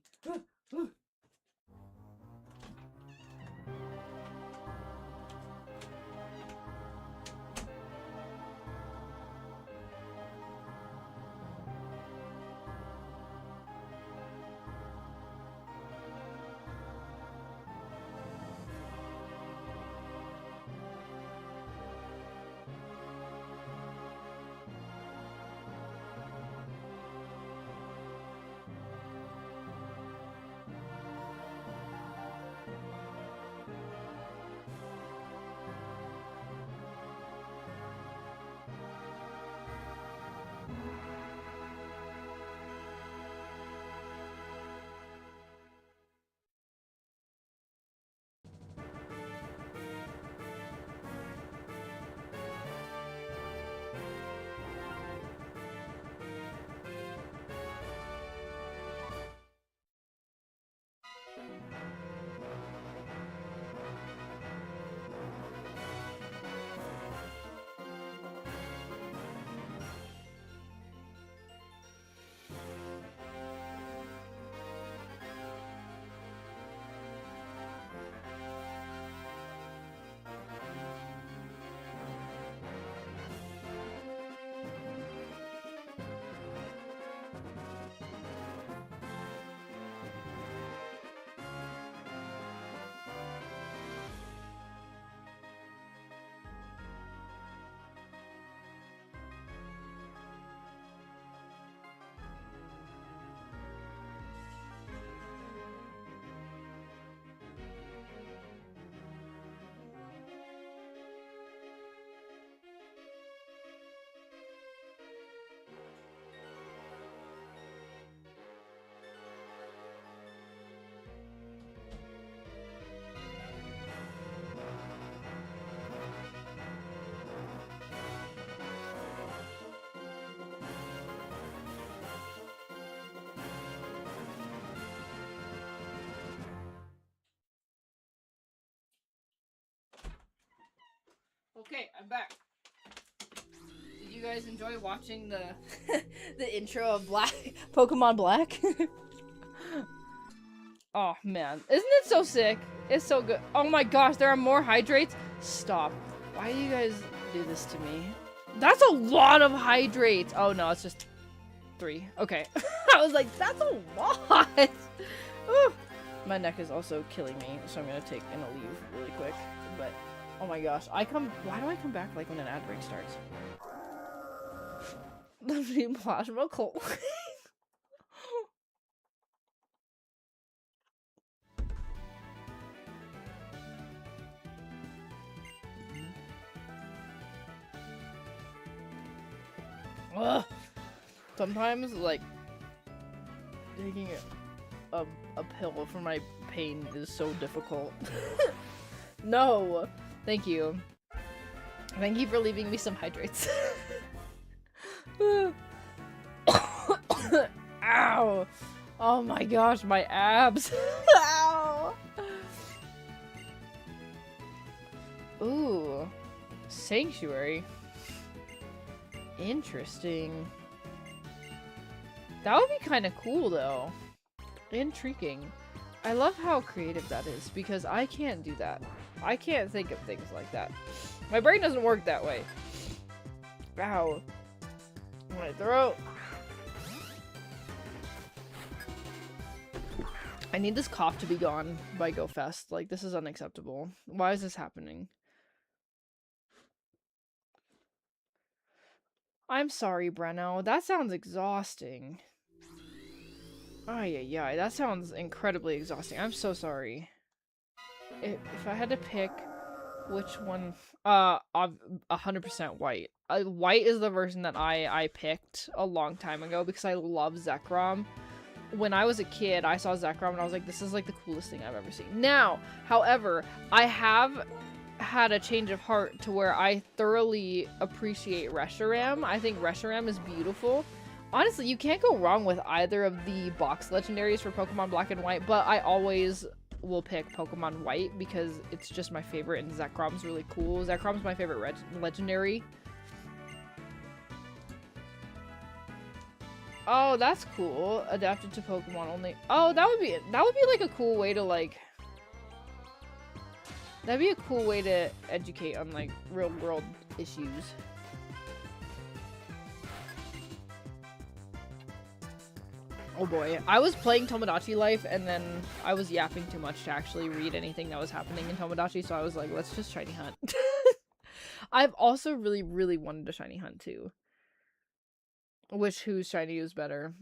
A: Okay, I'm back. Did you guys enjoy watching the the intro of Black Pokemon Black? Oh man, isn't it so sick? It's so good. Oh my gosh, there are more hydrates. Stop. Why do you guys do this to me? That's a lot of hydrates. Oh no, it's just 3. Okay. I was like, that's a lot. Whew. My neck is also killing me, so I'm gonna take an leave really quick. But oh my gosh, why do I come back like when an ad break starts? The plasma cold. Ugh. Sometimes, like, taking a pill for my pain is so difficult. No! Thank you. Thank you for leaving me some hydrates. Ow! Oh my gosh, my abs! Ow! Ooh. Sanctuary. Interesting. That would be kind of cool, though. Intriguing. I love how creative that is, because I can't do that. I can't think of things like that. My brain doesn't work that way. Ow. My throat. I need this cough to be gone by Go Fest. Like, this is unacceptable. Why is this happening? I'm sorry, Breno. That sounds exhausting. Ay, that sounds incredibly exhausting. I'm so sorry. If I had to pick which one, 100% white. White is the version that I picked a long time ago because I love Zekrom. When I was a kid, I saw Zekrom and I was like, this is like the coolest thing I've ever seen. Now, however, I have had a change of heart to where I thoroughly appreciate Reshiram. I think Reshiram is beautiful. Honestly, you can't go wrong with either of the box legendaries for Pokemon Black and White, but I always will pick Pokemon White because it's just my favorite and Zekrom's really cool. Zekrom's my favorite legendary. Oh, that's cool. Adapted to Pokemon only. Oh, that would be like a cool way to like. That'd be a cool way to educate on like real world issues. Oh boy, I was playing Tomodachi Life and then I was yapping too much to actually read anything that was happening in Tomodachi, so I was like, let's just shiny hunt. I've also really, really wanted to shiny hunt too. Whose shiny is better?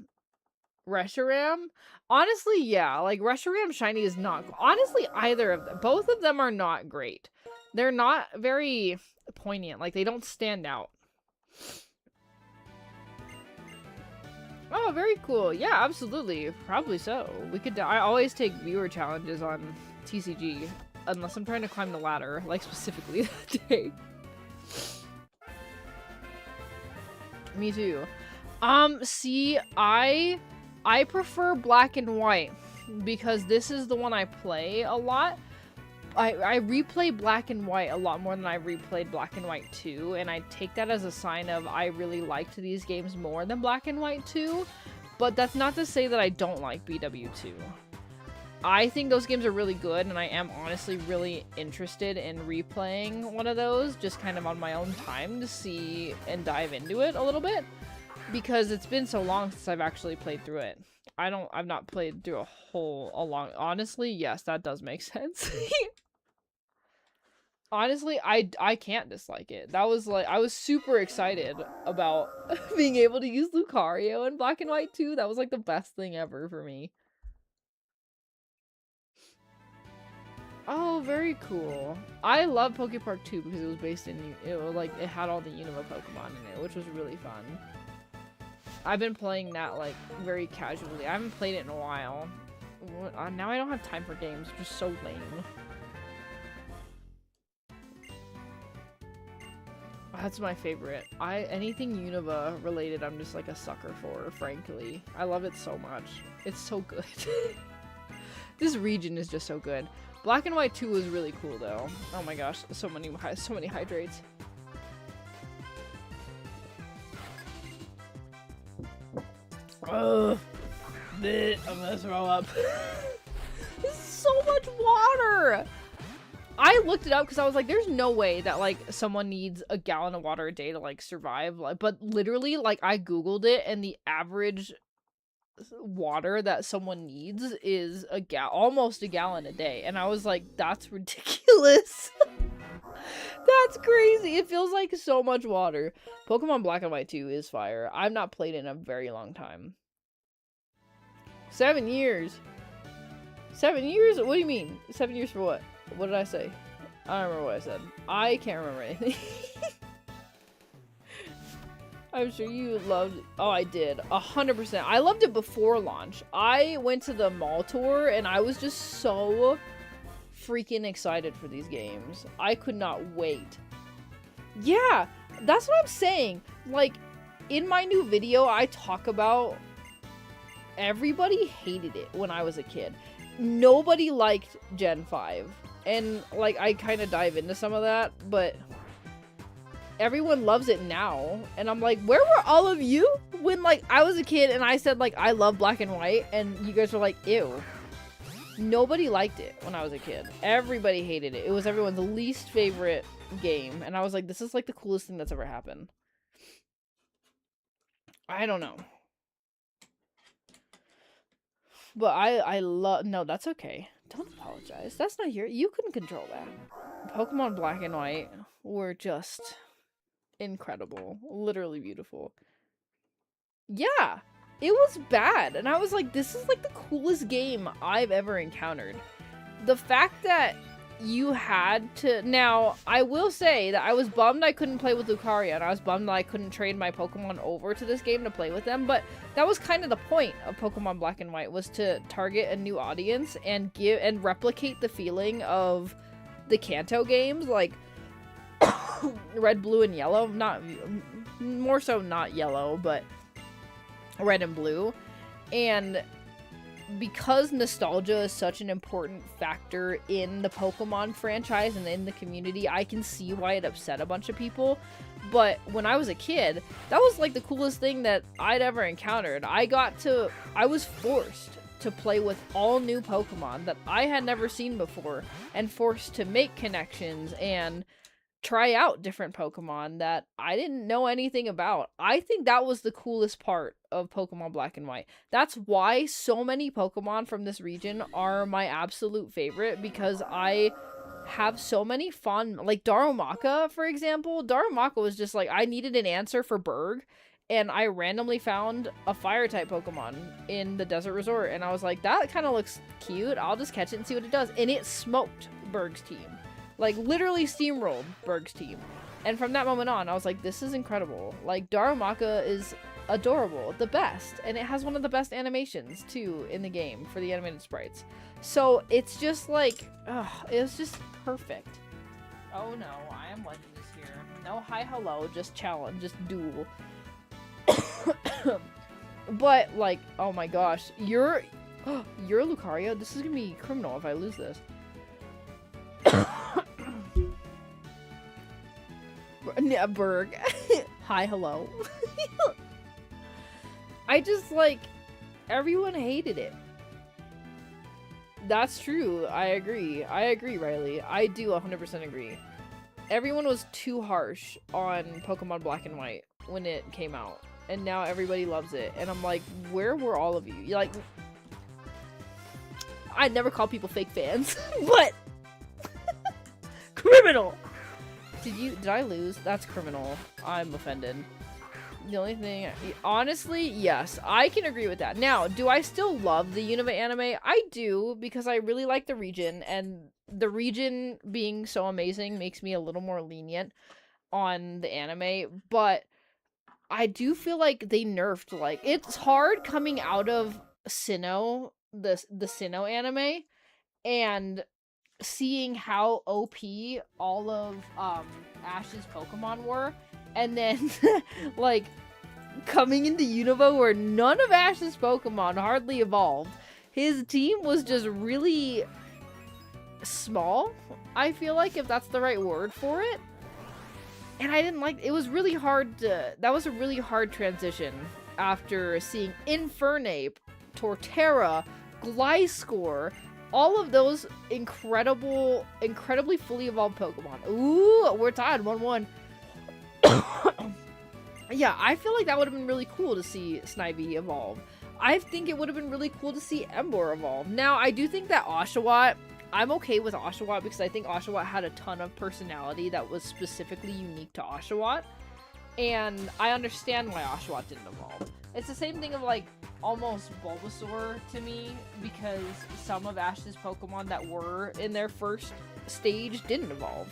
A: Reshiram? Honestly, yeah. Like, Reshiram shiny is not... Honestly, either of them. Both of them are not great. They're not very poignant. Like, they don't stand out. Oh, very cool. Yeah, absolutely. Probably so. We could... I always take viewer challenges on TCG. Unless I'm trying to climb the ladder. Like, specifically that day. Me too. See, I prefer black and white because this is the one I play a lot. I replay black and white a lot more than I replayed black and white 2, and I take that as a sign of I really liked these games more than black and white 2, but that's not to say that I don't like BW2. I think those games are really good, and I am honestly really interested in replaying one of those, just kind of on my own time to see and dive into it a little bit. Because it's been so long since I've actually played through it. I've not played through a long... Honestly, yes, that does make sense. Honestly, I can't dislike it. That was like... I was super excited about being able to use Lucario in Black and White 2. That was like the best thing ever for me. Oh, very cool. I love Pokepark 2 because it was based in... It had all the Unova Pokemon in it, which was really fun. I've been playing that, like, very casually. I haven't played it in a while. Now I don't have time for games. It's just so lame. That's my favorite. Anything Unova related, I'm just, like, a sucker for, frankly. I love it so much. It's so good. This region is just so good. Black and White 2 was really cool, though. Oh my gosh, so many hydrates. Ugh. I'm gonna throw up. This is so much water! I looked it up because I was like, there's no way that, like, someone needs a gallon of water a day to, like, survive. Like, but literally, like, I googled it, and the average water that someone needs is almost a gallon a day. And I was like, that's ridiculous. That's crazy. It feels like so much water. Pokemon Black and White 2 is fire. I've not played it in a very long time. 7 years. 7 years? What do you mean? 7 years for what? What did I say? I don't remember what I said. I can't remember anything. I'm sure you loved... Oh, I did. 100%. I loved it before launch. I went to the mall tour, and I was just so freaking excited for these games. I could not wait. Yeah, that's what I'm saying. Like, in my new video, I talk about everybody hated it when I was a kid. Nobody liked Gen 5. And, like, I kind of dive into some of that, but everyone loves it now. And I'm like, where were all of you when, like, I was a kid and I said, like, I love Black and White, and you guys were like, ew. Nobody liked it when I was a kid. Everybody hated it. It was everyone's least favorite game. And I was like, this is, like, the coolest thing that's ever happened. I don't know. But I love... No, that's okay. Don't apologize. That's not here. You couldn't control that. Pokemon Black and White were just incredible. Literally beautiful. Yeah. It was bad. And I was like, this is like the coolest game I've ever encountered. The fact that you had to... Now, I will say that I was bummed I couldn't play with Lucario, and I was bummed that I couldn't trade my Pokemon over to this game to play with them, but that was kind of the point of Pokemon Black and White, was to target a new audience and replicate the feeling of the Kanto games, like Red, Blue, and Yellow. More so not Yellow, but Red and Blue. And because nostalgia is such an important factor in the Pokemon franchise and in the community, I can see why it upset a bunch of people. But when I was a kid, that was like the coolest thing that I'd ever encountered. I was forced to play with all new Pokemon that I had never seen before, and forced to make connections and try out different Pokemon that I didn't know anything about. I think that was the coolest part of Pokemon Black and White. That's why so many Pokemon from this region are my absolute favorite, because I have so many fun, like Darumaka, for example. Darumaka was just like, I needed an answer for Berg, and I randomly found a fire type Pokemon in the desert resort, and I was like, that kind of looks cute, I'll just catch it and see what it does. And it smoked Berg's team, like literally steamrolled Berg's team. And from that moment on, I was like, this is incredible. Like, Darumaka is adorable, the best, and it has one of the best animations too in the game for the animated sprites. So it's just like, it was just perfect. Oh no, I Am Legend is here. No hi hello, just challenge, just duel. But like, oh my gosh, you're Lucario. This is gonna be criminal if I lose this. Berg. Hi hello. I just like, everyone hated it. That's true. I agree, Riley. I do 100% agree. Everyone was too harsh on Pokemon Black and White when it came out, and now everybody loves it. And I'm like, where were all of you? You're like, I never call people fake fans, but criminal. Did I lose? That's criminal. I'm offended. The only thing, honestly, yes, I can agree with that. Now, do I still love the Unova anime? I do, because I really like the region, and the region being so amazing makes me a little more lenient on the anime, but I do feel like they nerfed, like, it's hard coming out of Sinnoh, the Sinnoh anime, and seeing how OP all of Ash's Pokemon were, and then like coming into Unova where none of Ash's Pokemon hardly evolved. His team was just really small, I feel like, if that's the right word for it. And I didn't like, it was really hard to, that was a really hard transition after seeing Infernape, Torterra, Gliscor, all of those incredibly fully evolved Pokemon. Ooh, we're tied 1-1. Yeah, I feel like that would have been really cool to see Snivy evolve. I think it would have been really cool to see Emboar evolve. Now, I do think that Oshawott, I'm okay with Oshawott because I think Oshawott had a ton of personality that was specifically unique to Oshawott. And I understand why Oshawott didn't evolve. It's the same thing of like almost Bulbasaur to me, because some of Ash's Pokemon that were in their first stage didn't evolve.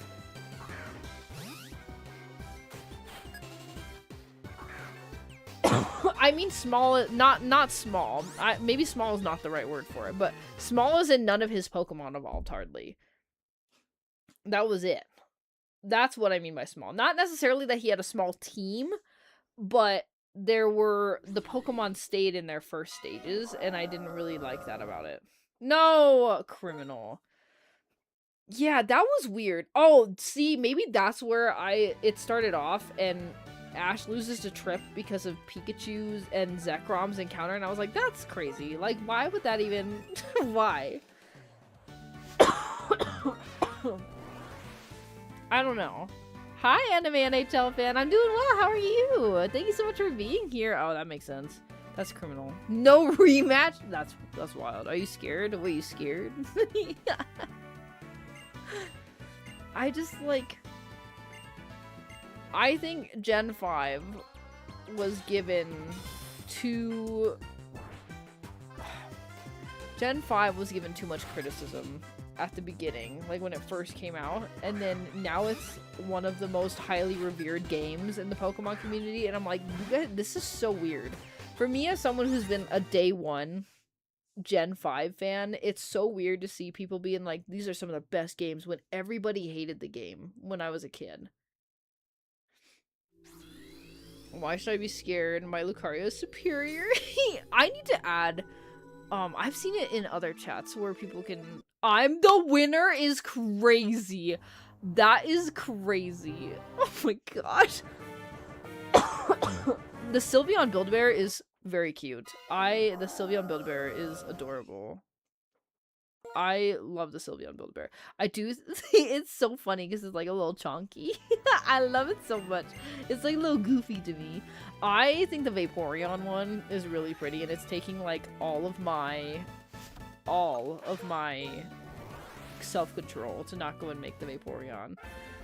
A: I mean small, not small. Maybe small is not the right word for it, but small as in none of his Pokemon evolved hardly. That was it. That's what I mean by small. Not necessarily that he had a small team, but the Pokemon stayed in their first stages, and I didn't really like that about it. No, criminal. Yeah, that was weird. Oh, see, maybe that's where it started off, and Ash loses to Trip because of Pikachu's and Zekrom's encounter, and I was like, that's crazy. Like, why would that even... Why? I don't know. Hi, Anime NHL fan. I'm doing well. How are you? Thank you so much for being here. Oh, that makes sense. That's criminal. No rematch? That's wild. Are you scared? Were you scared? I just, like... I think Gen 5 was given too... Gen 5 was given too much criticism at the beginning, like when it first came out, and then now it's one of the most highly revered games in the Pokemon community, and I'm like, you guys, this is so weird. For me, as someone who's been a day one Gen 5 fan, it's so weird to see people being like, these are some of the best games, when everybody hated the game when I was a kid. Why should I be scared? My Lucario is superior. I need to add, I've seen it in other chats where people can... I'm the winner is crazy. That is crazy. Oh my gosh. The Sylveon Build-A-Bear is very cute. The Sylveon Build-A-Bear is adorable. I love the Sylveon Build-A-Bear. I do. It's so funny because it's like a little chonky. I love it so much. It's like a little goofy to me. I think the Vaporeon one is really pretty, and it's taking like all of my self-control to not go and make the Vaporeon.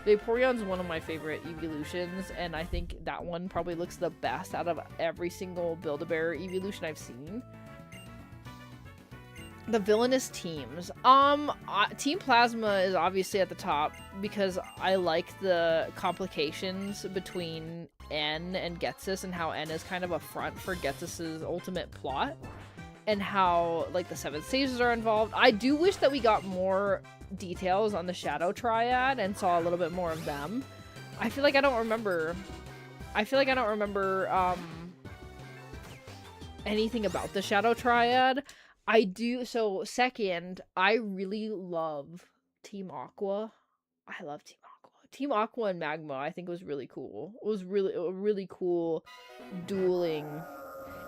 A: Vaporeon's one of my favorite evolutions, and I think that one probably looks the best out of every single Build-A-Bear evolution I've seen. The villainous teams. Team Plasma is obviously at the top because I like the complications between N and Getsus and how N is kind of a front for Getsus's ultimate plot and how like the 7 stages are involved. I do wish that we got more details on the Shadow Triad and saw a little bit more of them. I feel like I don't remember anything about the Shadow Triad. I do. So second, I really love Team Aqua. I love Team Aqua. Team Aqua and Magma I think was really cool. It was really a really cool dueling.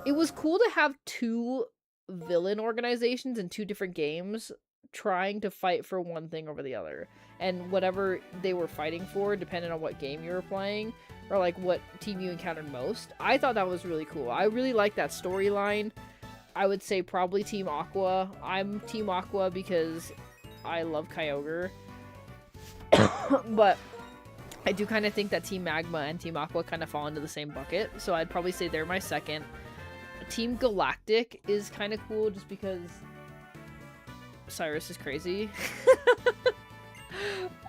A: It was cool to have 2 villain organizations in 2 different games trying to fight for one thing over the other. And whatever they were fighting for, depending on what game you were playing, or like what team you encountered most. I thought that was really cool. I really liked that storyline. I would say probably Team Aqua. I'm Team Aqua because I love Kyogre. But I do kind of think that Team Magma and Team Aqua kind of fall into the same bucket. So I'd probably say they're my second. Team Galactic is kind of cool just because Cyrus is crazy.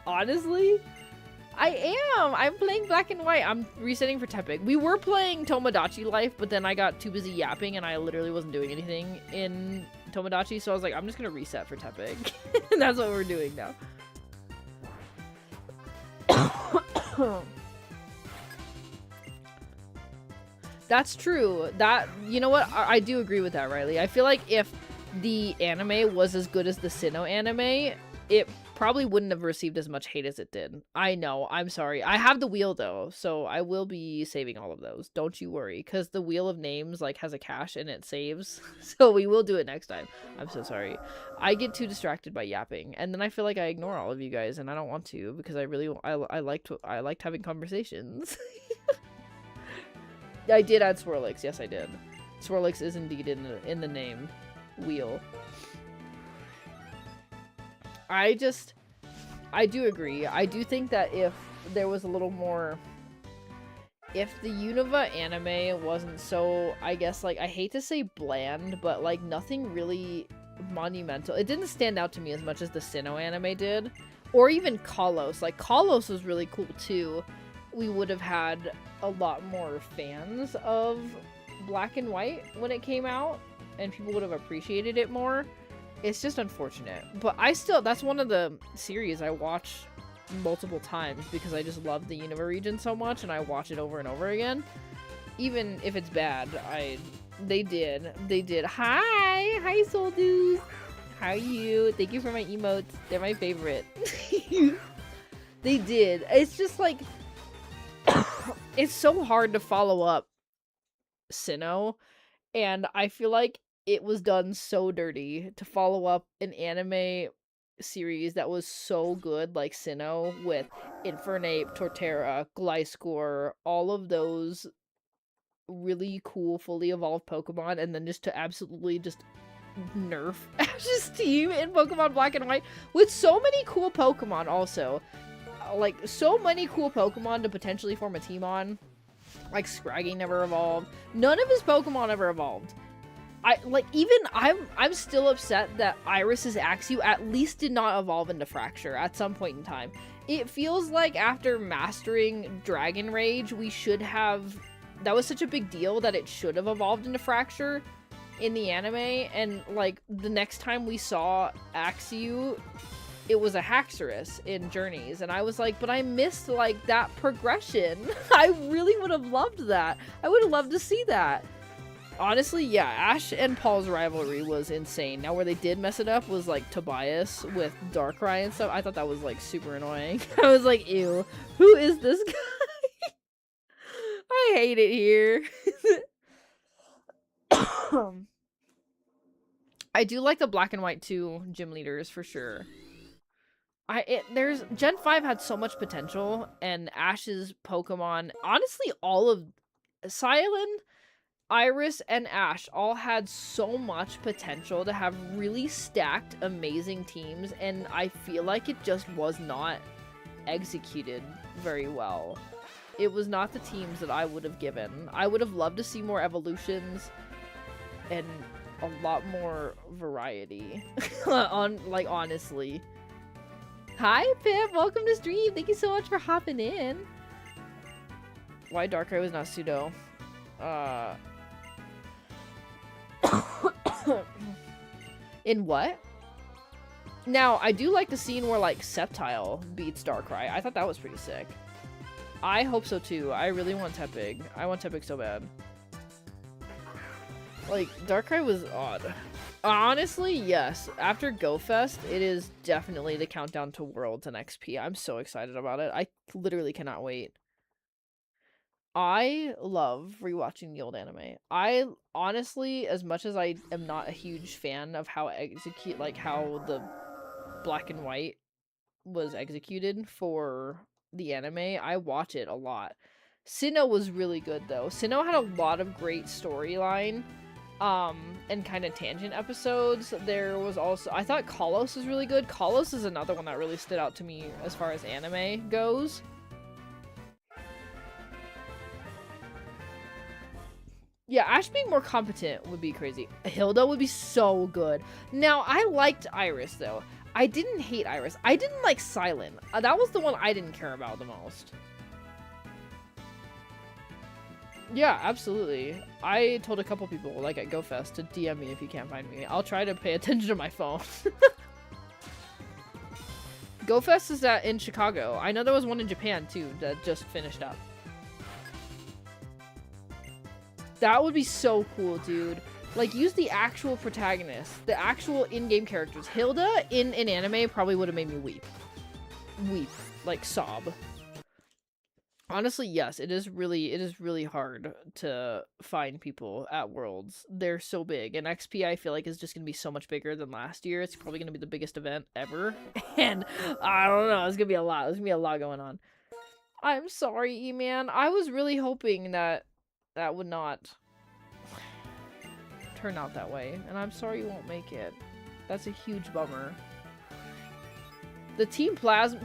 A: Honestly, I am. I'm playing Black and White. I'm resetting for Tepig. We were playing Tomodachi Life, but then I got too busy yapping and I literally wasn't doing anything in Tomodachi, so I was like, I'm just gonna reset for Tepig. And that's what we're doing now. That's true. That, you know what? I do agree with that, Riley. I feel like if the anime was as good as the Sinnoh anime, it probably wouldn't have received as much hate as it did. I know. I'm sorry. I have the wheel though, so I will be saving all of those. Don't you worry, because the wheel of names like has a cache and it saves. So we will do it next time. I'm so sorry. I get too distracted by yapping, and then I feel like I ignore all of you guys, and I don't want to because I liked having conversations. I did add Swirlix. Yes, I did. Swirlix is indeed in the name wheel. I do agree. I do think that if there was a little more, if the Unova anime wasn't so, I guess, like, I hate to say bland, but like nothing really monumental. It didn't stand out to me as much as the Sinnoh anime did, or even Kalos. Like, Kalos was really cool too. We would have had a lot more fans of Black and White when it came out, and people would have appreciated it more. It's just unfortunate. But that's one of the series I watch multiple times because I just love the Unova region so much and I watch it over and over again. Even if it's bad, they did. Hi Soul Dudes. How are you? Thank you for my emotes. They're my favorite. They did. It's just like it's so hard to follow up Sinnoh, and I feel like it was done so dirty to follow up an anime series that was so good like Sinnoh with Infernape, Torterra, Gliscor, all of those really cool fully evolved Pokemon, and then just to absolutely just nerf Ash's team in Pokemon Black and White with so many cool Pokemon also. Like, so many cool Pokemon to potentially form a team on. Like, Scraggy never evolved. None of his Pokemon ever evolved. I'm still upset that Iris's Axew at least did not evolve into Fracture at some point in time. It feels like after mastering Dragon Rage, we should have... That was such a big deal that it should have evolved into Fracture in the anime, and, like, the next time we saw Axew, it was a Haxorus in Journeys, and I was like, but I missed, like, that progression. I really would have loved that. I would have loved to see that. Honestly, yeah, Ash and Paul's rivalry was insane. Now, where they did mess it up was, like, Tobias with Darkrai and stuff. I thought that was, like, super annoying. I was like, ew, who is this guy? I hate it here. I do like the black and white 2 gym leaders for sure. There's Gen 5 had so much potential, and Ash's Pokemon, honestly, all of Silent, Iris, and Ash all had so much potential to have really stacked, amazing teams, and I feel like it just was not executed very well. It was not the teams that I would have given. I would have loved to see more evolutions and a lot more variety. Honestly. Hi, Pip! Welcome to stream! Thank you so much for hopping in! Why Darkrai was not pseudo? In what? Now, I do like the scene where, like, Sceptile beats Darkrai. I thought that was pretty sick. I hope so, too. I really want Tepig. I want Tepig so bad. Like, Darkrai was odd. Honestly, yes. After GoFest, it is definitely the countdown to Worlds and XP. I'm so excited about it. I literally cannot wait. I love rewatching the old anime. I honestly, as much as I am not a huge fan of how how the black and white was executed for the anime, I watch it a lot. Sinnoh was really good though. Sinnoh had a lot of great storyline and kind of tangent episodes. There was also, I thought Kalos was really good. Kalos is another one that really stood out to me as far as anime goes. Yeah, Ash being more competent would be crazy. Hilda would be so good. Now, I liked Iris, though. I didn't hate Iris. I didn't like Silent. That was the one I didn't care about the most. Yeah, absolutely. I told a couple people, like at GoFest, to DM me if you can't find me. I'll try to pay attention to my phone. GoFest is in Chicago. I know there was one in Japan, too, that just finished up. That would be so cool, dude. Like, use the actual protagonists, the actual in-game characters. Hilda in an anime probably would have made me weep. Weep. Like, sob. Honestly, yes, it is really hard to find people at Worlds. They're so big, and XP I feel like is just gonna be so much bigger than last year. It's probably gonna be the biggest event ever, and I don't know, it's gonna be a lot. There's gonna be a lot going on. I'm sorry, E-Man. I was really hoping that that would not turn out that way, and I'm sorry you won't make it. That's a huge bummer. The Team Plasma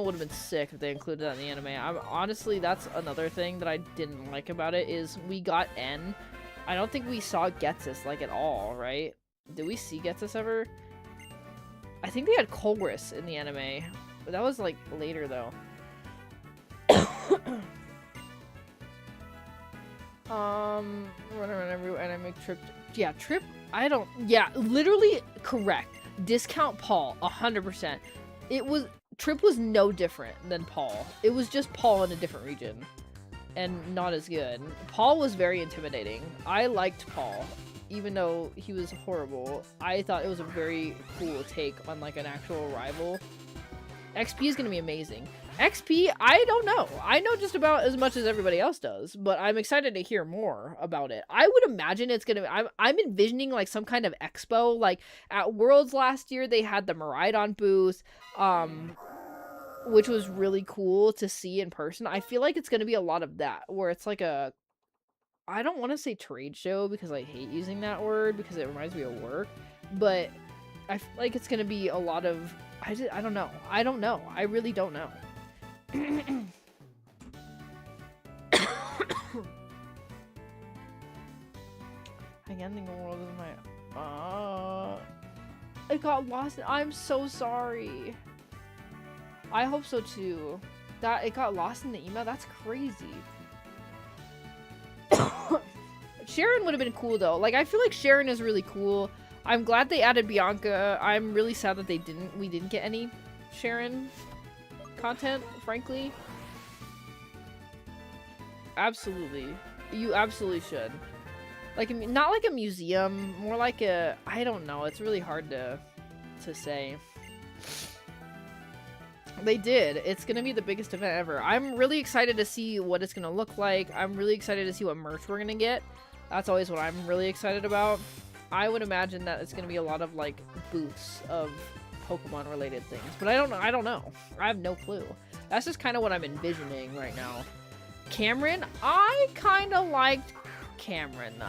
A: would have been sick if they included that in the anime. Honestly, that's another thing that I didn't like about it, is we got N. I don't think we saw Getsus, like, at all, right? Did we see Getsus ever? I think they had Colress in the anime, but that was, like, later, though. Run every anime trip. Yeah, Trip, yeah, literally correct. Discount Paul, 100%. Trip was no different than Paul. It was just Paul in a different region. And not as good. Paul was very intimidating. I liked Paul. Even though he was horrible, I thought it was a very cool take on, like, an actual rival. XP is gonna be amazing. XP, I don't know. I know just about as much as everybody else does, but I'm excited to hear more about it. I would imagine it's gonna be, I'm envisioning, like, some kind of expo. Like, at Worlds last year, they had the Miraidon booth, which was really cool to see in person. I feel like it's gonna be a lot of that, where it's like a, I don't want to say trade show, because I hate using that word, because it reminds me of work, but I feel like it's gonna be a lot of, I don't know. I don't know. I really don't know. Again, the world is my. It got lost. I'm so sorry. I hope so too. That it got lost in the email. That's crazy. Sharon would have been cool though. Like, I feel like Sharon is really cool. I'm glad they added Bianca. I'm really sad that we didn't get any Sharon content, frankly. Absolutely. You absolutely should. Like, not like a museum, more like a, I don't know, it's really hard to say. They did. It's gonna be the biggest event ever. I'm really excited to see what it's gonna look like. I'm really excited to see what merch we're gonna get. That's always what I'm really excited about. I would imagine that it's gonna be a lot of like booths of Pokemon related things, but I don't know. I have no clue. That's just kind of what I'm envisioning right now. Cameron, I kind of liked Cameron though.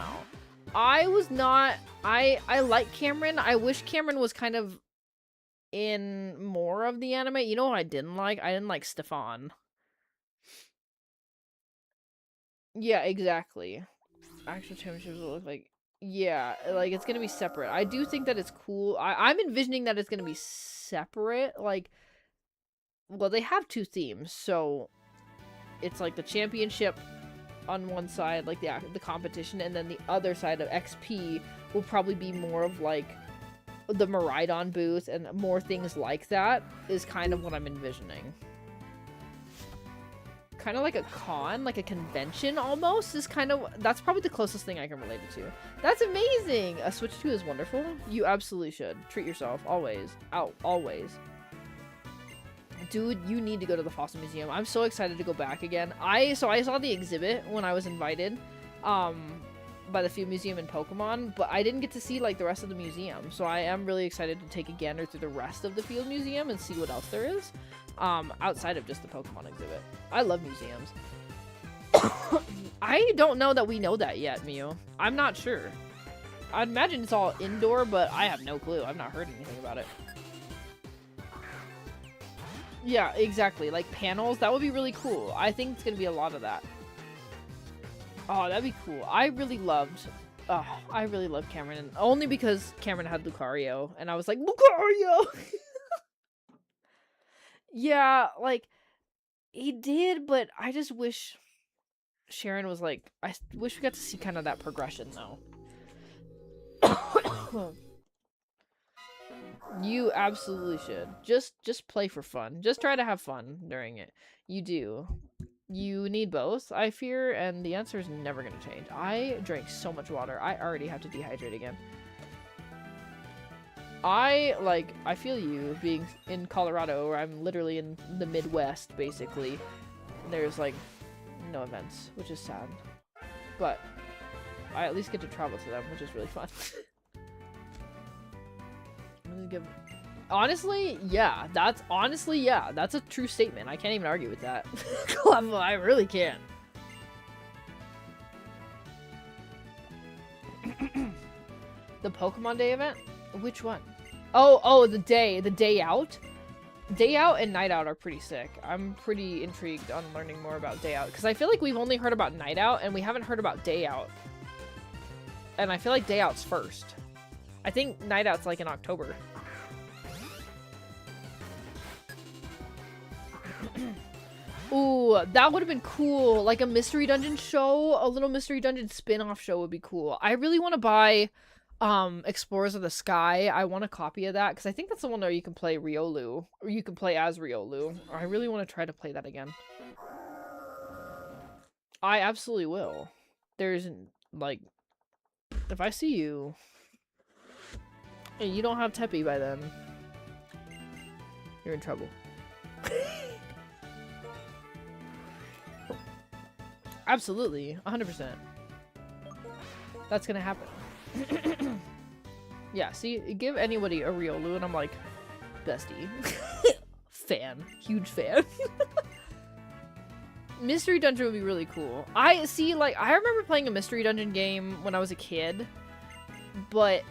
A: I like Cameron. I wish Cameron was kind of in more of the anime. You know what I didn't like? I didn't like Stefan. Yeah, exactly. Actual championships will look like, yeah, like it's gonna be separate. I do think that it's cool. I'm envisioning that it's gonna be separate. Like, well, they have two themes, so it's like the championship on one side, like the competition, and then the other side of XP will probably be more of like the Miraidon booth and more things like that is kind of what I'm envisioning. Kind of like a con, like a convention almost is kind of, that's probably the closest thing I can relate it to. That's amazing! A Switch 2 is wonderful. You absolutely should. Treat yourself. Always. Always. Dude, you need to go to the Fossil Museum. I'm so excited to go back again. I saw the exhibit when I was invited by the Field Museum in Pokemon, but I didn't get to see like the rest of the museum. So I am really excited to take a gander through the rest of the Field Museum and see what else there is outside of just the Pokemon exhibit. I love museums. I don't know that we know that yet, Mew. I'm not sure. I'd imagine it's all indoor, but I have no clue. I've not heard anything about it. Yeah, exactly. Like panels, that would be really cool. I think it's gonna be a lot of that. Oh, that'd be cool. I really loved Cameron, and only because Cameron had Lucario, and I was like, Lucario! Yeah, like, he did, but I just wish Sharon was like, I wish we got to see kind of that progression, though. You absolutely should. Just play for fun. Just try to have fun during it. You do. You need both, I fear, and the answer is never going to change. I drank so much water. I already have to dehydrate again. I feel you being in Colorado, where I'm literally in the Midwest, basically. There's, like, no events, which is sad. But I at least get to travel to them, which is really fun. Honestly, yeah. That's a true statement. I can't even argue with that. I really can't. The Pokemon Day event? Which one? Oh, the day out? Day out and night out are pretty sick. I'm pretty intrigued on learning more about day out, because I feel like we've only heard about night out and we haven't heard about day out. And I feel like day out's first. I think night out's like in October. Ooh, that would have been cool. Like a mystery dungeon show, a little mystery dungeon spin-off show would be cool. I really want to buy Explorers of the Sky. I want a copy of that because I think that's the one where you can play Riolu, or you can play as Riolu. I really want to try to play that again. I absolutely will. There's like, if I see you and you don't have Tepig by then, you're in trouble. Absolutely, 100%. That's gonna happen. Yeah, see, give anybody a Riolu and I'm like, bestie. Fan. Huge fan. Mystery Dungeon would be really cool. I remember playing a Mystery Dungeon game when I was a kid, but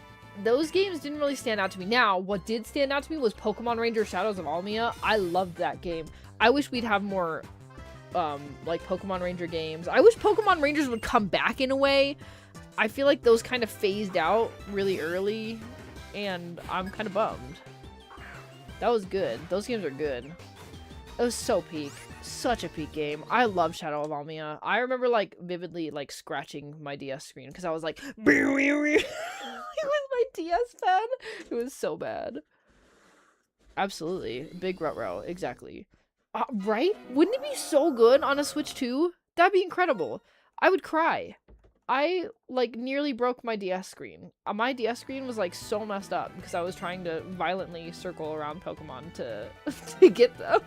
A: those games didn't really stand out to me. Now, what did stand out to me was Pokemon Ranger Shadows of Almia. I loved that game. I wish we'd have more like Pokemon Ranger games. I wish Pokemon Rangers would come back in a way. I feel like those kind of phased out really early, and I'm kind of bummed. That was good. Those games are good. It was so peak. Such a peak game. I love Shadow of Almia. I remember like vividly like scratching my DS screen because I was like it was my DS pen. It was so bad. Absolutely. Big Rutrow. Exactly. Right? Wouldn't it be so good on a Switch 2? That'd be incredible. I would cry. I like nearly broke my DS screen. My DS screen was like so messed up because I was trying to violently circle around Pokemon to to get them.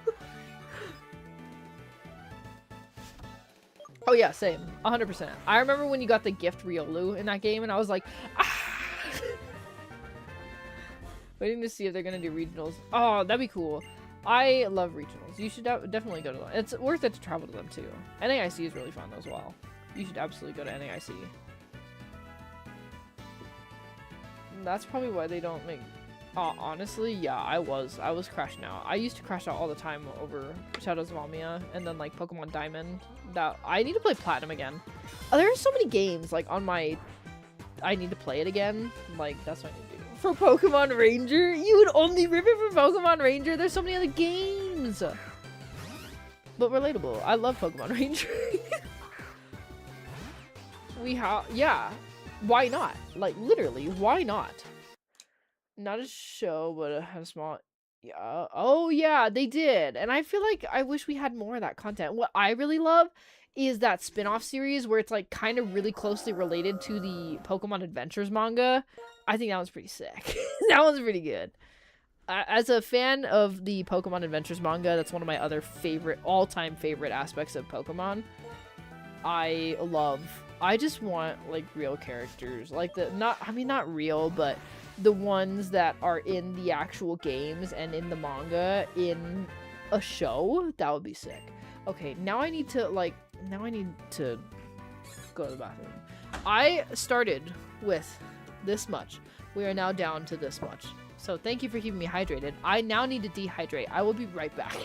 A: Oh yeah, same. 100%. I remember when you got the gift Riolu in that game and I was like, ah! Waiting to see if they're gonna do regionals. Oh, that'd be cool. I love regionals. You should definitely go to them. It's worth it to travel to them too. NAIC is really fun as well. You should absolutely go to NAIC. That's probably why they don't make... honestly, yeah, I was crashing out. I used to crash out all the time over Shadows of Almia and then like Pokemon Diamond. That I need to play Platinum again. There are so many games like on my... I need to play it again. Like, that's what I need to do. For Pokemon Ranger? You would only rip it for Pokemon Ranger? There's so many other games! But relatable. I love Pokemon Ranger. Yeah. Why not? Like, literally, why not? Not a show, but it has small... Yeah. Oh, yeah, they did. And I feel like I wish we had more of that content. What I really love is that spin-off series where it's, like, kind of really closely related to the Pokemon Adventures manga. I think that was pretty sick. That was pretty good. As a fan of the Pokemon Adventures manga, that's one of my other all-time favorite aspects of Pokemon. I just want, like, real characters. Like, not real, but the ones that are in the actual games and in the manga in a show. That would be sick. Okay, now I need to go to the bathroom. I started with this much. We are now down to this much. So thank you for keeping me hydrated. I now need to dehydrate. I will be right back.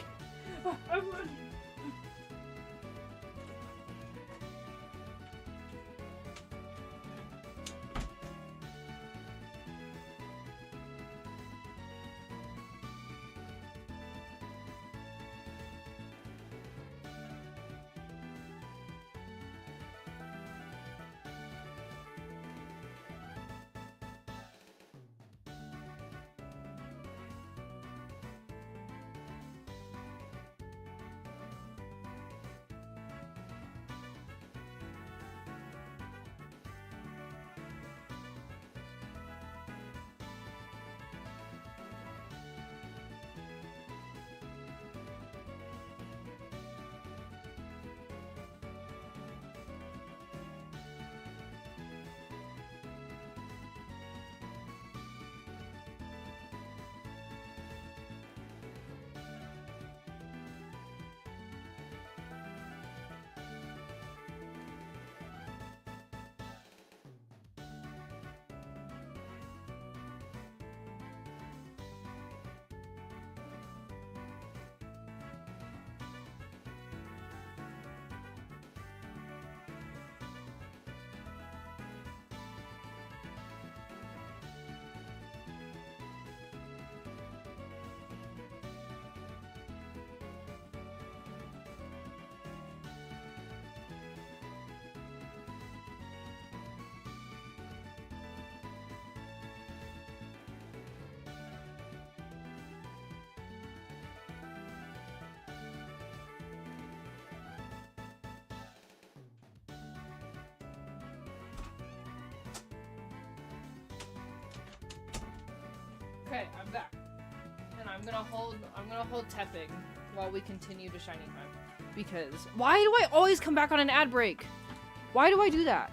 A: Okay, I'm back. And I'm gonna hold Tepig while we continue to Shiny Time. Because why do I always come back on an ad break? Why do I do that?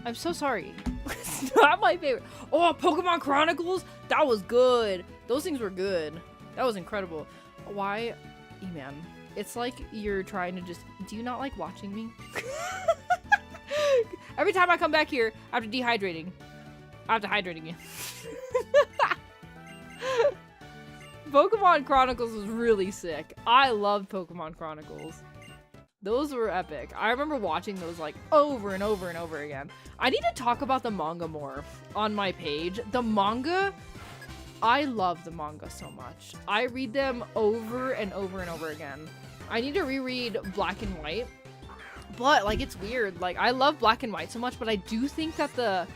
A: I'm so sorry. It's not my favorite. Oh, Pokemon Chronicles? That was good. Those things were good. That was incredible. Why? E-man. It's like you're trying to just... Do you not like watching me? Every time I come back here, after dehydrating, I have to hydrate again. Pokemon Chronicles was really sick. I loved Pokemon Chronicles. Those were epic. I remember watching those like over and over and over again. I need to talk about the manga more on my page. The manga, I love the manga so much. I read them over and over and over again. I need to reread Black and White. But like it's weird. Like I love Black and White so much, but I do think that the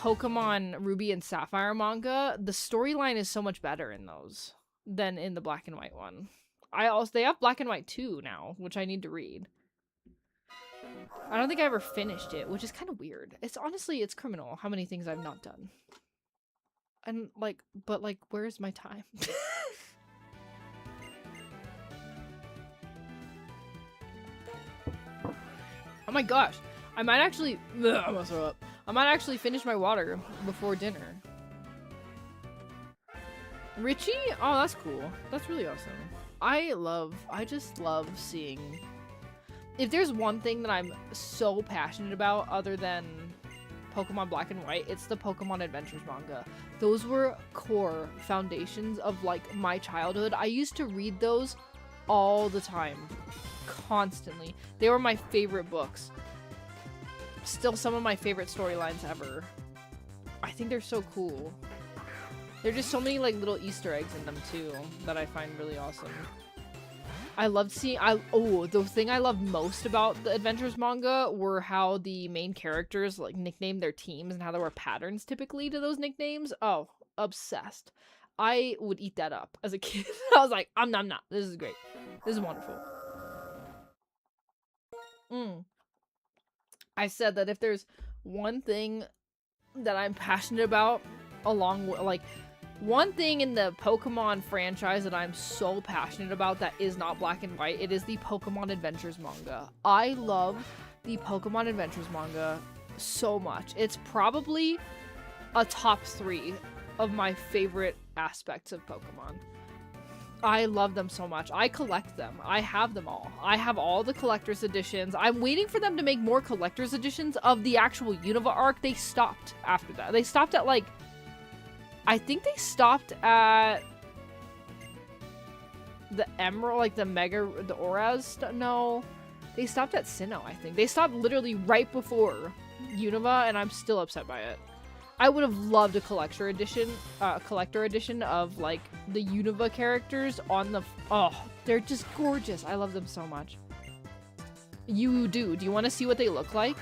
A: Pokemon Ruby and Sapphire manga, the storyline is so much better in those than in the Black and White one. They have Black and White 2 now, which I need to read. I don't think I ever finished it, which is kind of weird. It's honestly, it's criminal how many things I've not done. And like, but like, where's my time? Oh my gosh. I might actually, I'm gonna throw up. I might actually finish my water before dinner. Richie? Oh, that's cool. That's really awesome. I just love seeing. If there's one thing that I'm so passionate about other than Pokemon Black and White, it's the Pokemon Adventures manga. Those were core foundations of like my childhood. I used to read those all the time. Constantly. They were my favorite books. Still some of my favorite storylines ever. I think they're so cool. There's just so many like little Easter eggs in them too that I find really awesome. I loved seeing the thing I loved most about the Adventures manga were how the main characters like nicknamed their teams and how there were patterns typically to those nicknames. Oh, obsessed. I would eat that up as a kid. I was like, I'm not. This is great. This is wonderful. I said that if there's one thing that I'm passionate about, along with like one thing in the Pokemon franchise that I'm so passionate about that is not Black and White, it is the Pokemon Adventures manga. I love the Pokemon Adventures manga so much. It's probably a top 3 of my favorite aspects of Pokemon. I love them so much. I collect them. I have them all. I have all the collector's editions. I'm waiting for them to make more collector's editions of the actual Unova arc. They stopped after that. They stopped at like... I think they stopped at... the Emerald, like the Mega... the Auras? No. They stopped at Sinnoh, I think. They stopped literally right before Unova, and I'm still upset by it. I would have loved a collector edition of like the Unova characters on the. Oh, they're just gorgeous. I love them so much. You do. Do you want to see what they look like?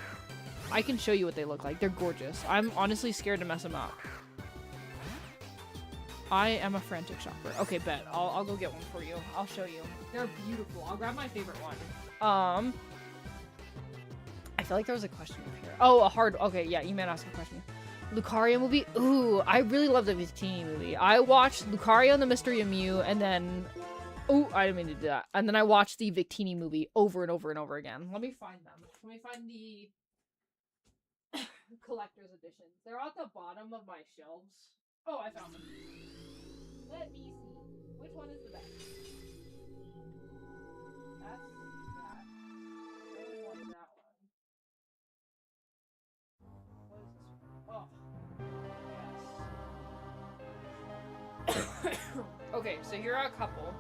A: I can show you what they look like. They're gorgeous. I'm honestly scared to mess them up. I am a frantic shopper. Okay, bet. I'll go get one for you. I'll show you. They're beautiful. I'll grab my favorite one. I feel like there was a question up here. Oh, a hard. Okay, yeah. You might ask a question. Lucario movie? Ooh, I really love the Victini movie. I watched Lucario and the Mystery of Mew, and then... Ooh, I didn't mean to do that. And then I watched the Victini movie over and over and over again. Let me find them. Let me find the collector's editions. They're at the bottom of my shelves. Oh, I found them. Let me see. Which one is the best? That's that. I really want that one. What is this one? Oh. Okay, so here are a couple.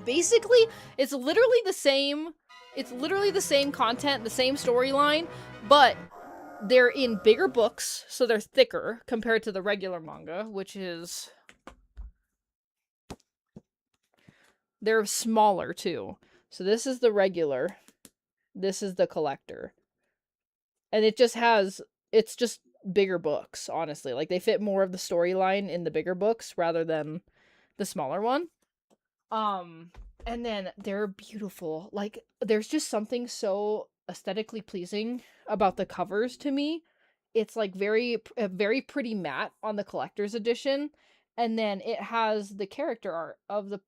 A: Basically, it's literally the same. It's literally the same content, the same storyline, but they're in bigger books, so they're thicker compared to the regular manga, which is... They're smaller, too. So this is the regular. This is the collector. And it just has... It's just bigger books, honestly. Like, they fit more of the storyline in the bigger books rather than the smaller one. And then they're beautiful. Like, there's just something so aesthetically pleasing about the covers to me. It's like very pretty matte on the collector's edition, and then it has the character art of the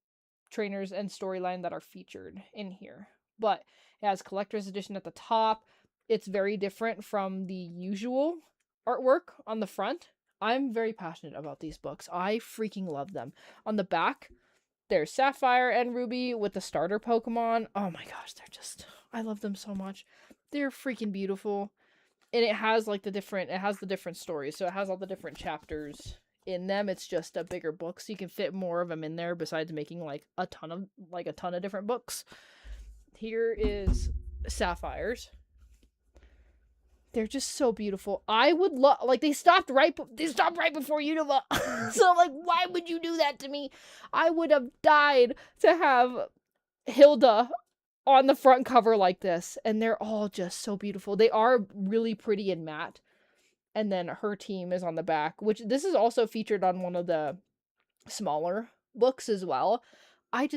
A: trainers and storyline that are featured in here. But it has collector's edition at the top. It's very different from the usual artwork on the front. I'm very passionate about these books. I freaking love them. On the back, there's Sapphire and Ruby with the starter Pokemon. Oh my gosh, they're just... I love them so much. They're freaking beautiful. And it has like the different stories. So it has all the different chapters in them. It's just a bigger book, so you can fit more of them in there besides making like a ton of different books. Here is Sapphire's. They're just so beautiful. I would love, like, they stopped right before Unova. So, like, why would you do that to me? I would have died to have Hilda on the front cover like this. And they're all just so beautiful. They are really pretty and matte. And then her team is on the back, which this is also featured on one of the smaller books as well. I'm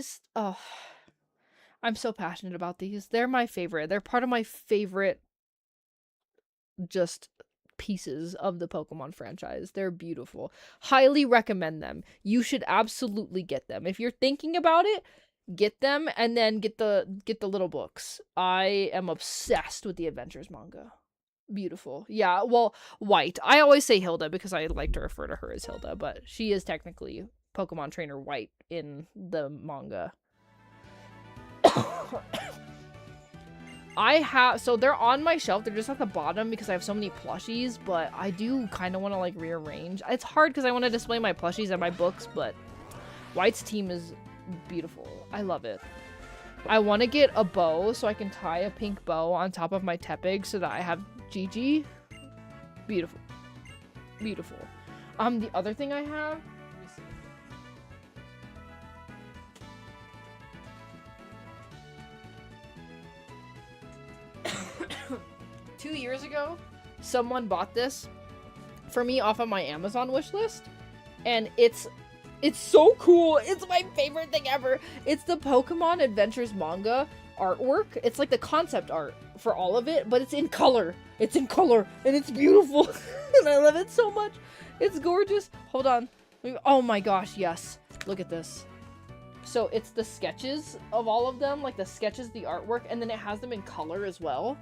A: I'm so passionate about these. They're my favorite. They're part of my favorite just pieces of the Pokemon franchise. They're beautiful. Highly recommend them. You should absolutely get them. If you're thinking about it, get them and then get the little books. I am obsessed with the Adventures manga. Beautiful. Yeah, well, White. I always say Hilda because I like to refer to her as Hilda, but she is technically Pokemon Trainer White in the manga. So they're on my shelf. They're just at the bottom because I have so many plushies, but I do kind of want to like rearrange. It's hard because I want to display my plushies and my books, but White's team is beautiful. I love it. I want to get a bow so I can tie a pink bow on top of my Tepig so that I have Gigi. Beautiful. Beautiful. The other thing I have, let me see. 2 years ago, someone bought this for me off of my Amazon wish list, and it's so cool. It's my favorite thing ever. It's the Pokemon Adventures manga artwork. It's like the concept art for all of it, but it's in color. It's in color, and it's beautiful. And I love it so much. It's gorgeous. Hold on. Oh my gosh, yes. Look at this. So it's the sketches of all of them, like the sketches, the artwork, and then it has them in color as well.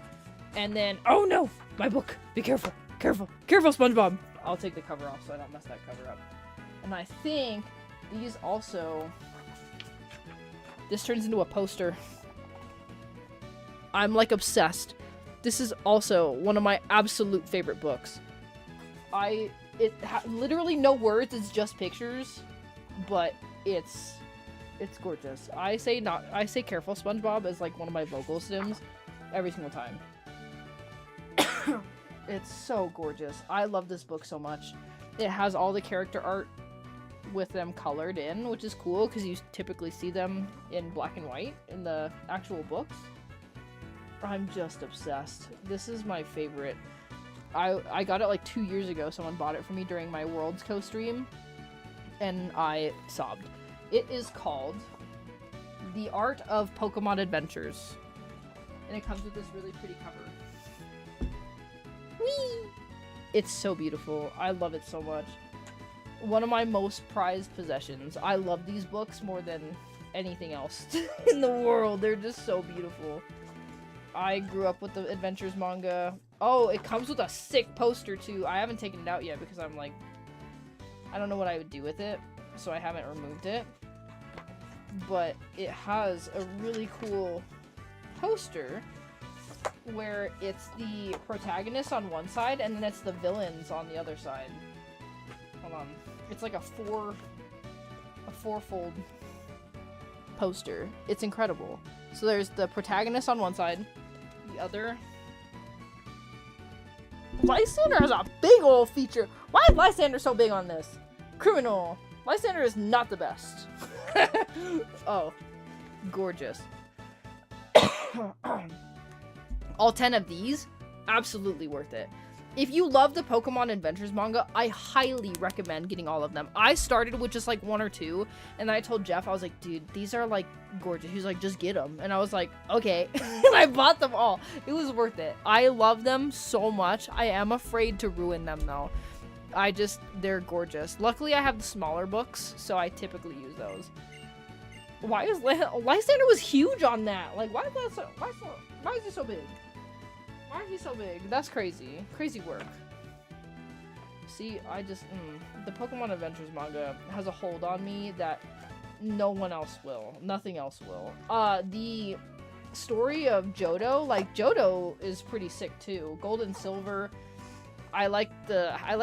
A: And then, oh no, my book. Be careful, careful, careful, SpongeBob. I'll take the cover off so I don't mess that cover up. And I think these also, this turns into a poster. I'm like obsessed. This is also one of my absolute favorite books. Literally no words, it's just pictures, but it's gorgeous. I say careful SpongeBob as like one of my vocal sims every single time. It's so gorgeous. I love this book so much. It has all the character art with them colored in, which is cool because you typically see them in black and white in the actual books. I'm just obsessed. This is my favorite. I got it like 2 years ago. Someone bought it for me during my Worlds Co stream, and I sobbed. It is called The Art of Pokemon Adventures, and it comes with this really pretty cover. Whee! It's so beautiful. I love it so much. One of my most prized possessions. I love these books more than anything else in the world. They're just so beautiful. I grew up with the Adventures manga. Oh, it comes with a sick poster too. I haven't taken it out yet because I'm like, I don't know what I would do with it, so I haven't removed it. But it has a really cool poster where it's the protagonist on one side and then it's the villains on the other side. Hold on. It's like a fourfold poster. It's incredible. So there's the protagonist on one side, the other. Lysander has a big old feature. Why is Lysander so big on this? Criminal. Lysander is not the best. Oh, gorgeous. All 10 of these, absolutely worth it. If you love the Pokemon Adventures manga, I highly recommend getting all of them. I started with just like 1 or 2, and I told Jeff, I was like, dude, these are like gorgeous. He was like, just get them. And I was like, okay. And I bought them all. It was worth it. I love them so much. I am afraid to ruin them though. They're gorgeous. Luckily, I have the smaller books, so I typically use those. Why is Lysander was huge on that? Like, why is he so big? Why is he so big? That's crazy. Crazy work. See, the Pokemon Adventures manga has a hold on me that no one else will. Nothing else will. The story of Johto, like, Johto is pretty sick too. Gold and Silver. I like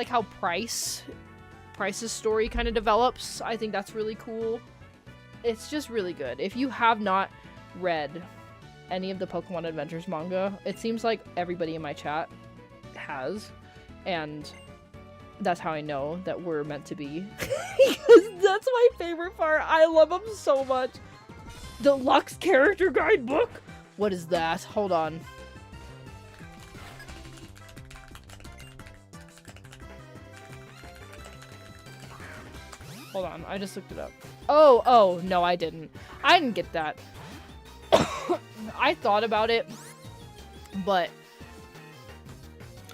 A: how Price's story kind of develops. I think that's really cool. It's just really good. If you have not read any of the Pokemon Adventures manga, it seems like everybody in my chat has, and that's how I know that we're meant to be. Because that's my favorite part. I love them so much. Deluxe character guidebook? What is that? Hold on. Hold on, I just looked it up. Oh, no, I didn't. I didn't get that. I thought about it, but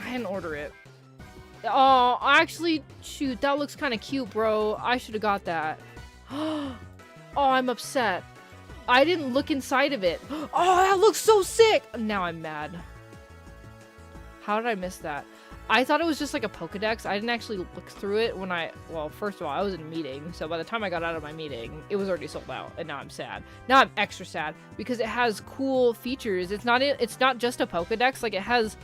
A: I didn't order it. Oh, actually, shoot, that looks kind of cute, bro. I should have got that. Oh, I'm upset. I didn't look inside of it. Oh, that looks so sick! Now I'm mad. How did I miss that? I thought it was just like a Pokedex. I didn't actually look through it when well, first of all, I was in a meeting, so by the time I got out of my meeting, it was already sold out, and now I'm sad. Now I'm extra sad, because it has cool features. It's not just a Pokedex, like, it has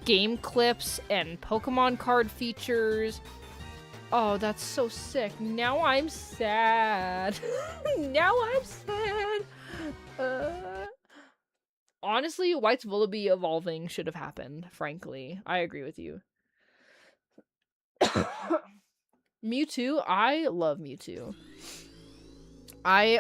A: game clips and Pokemon card features. Oh, that's so sick. Now I'm sad. Now I'm sad. Honestly, White's Vullaby evolving should have happened, frankly. I agree with you. Mewtwo, I love Mewtwo. I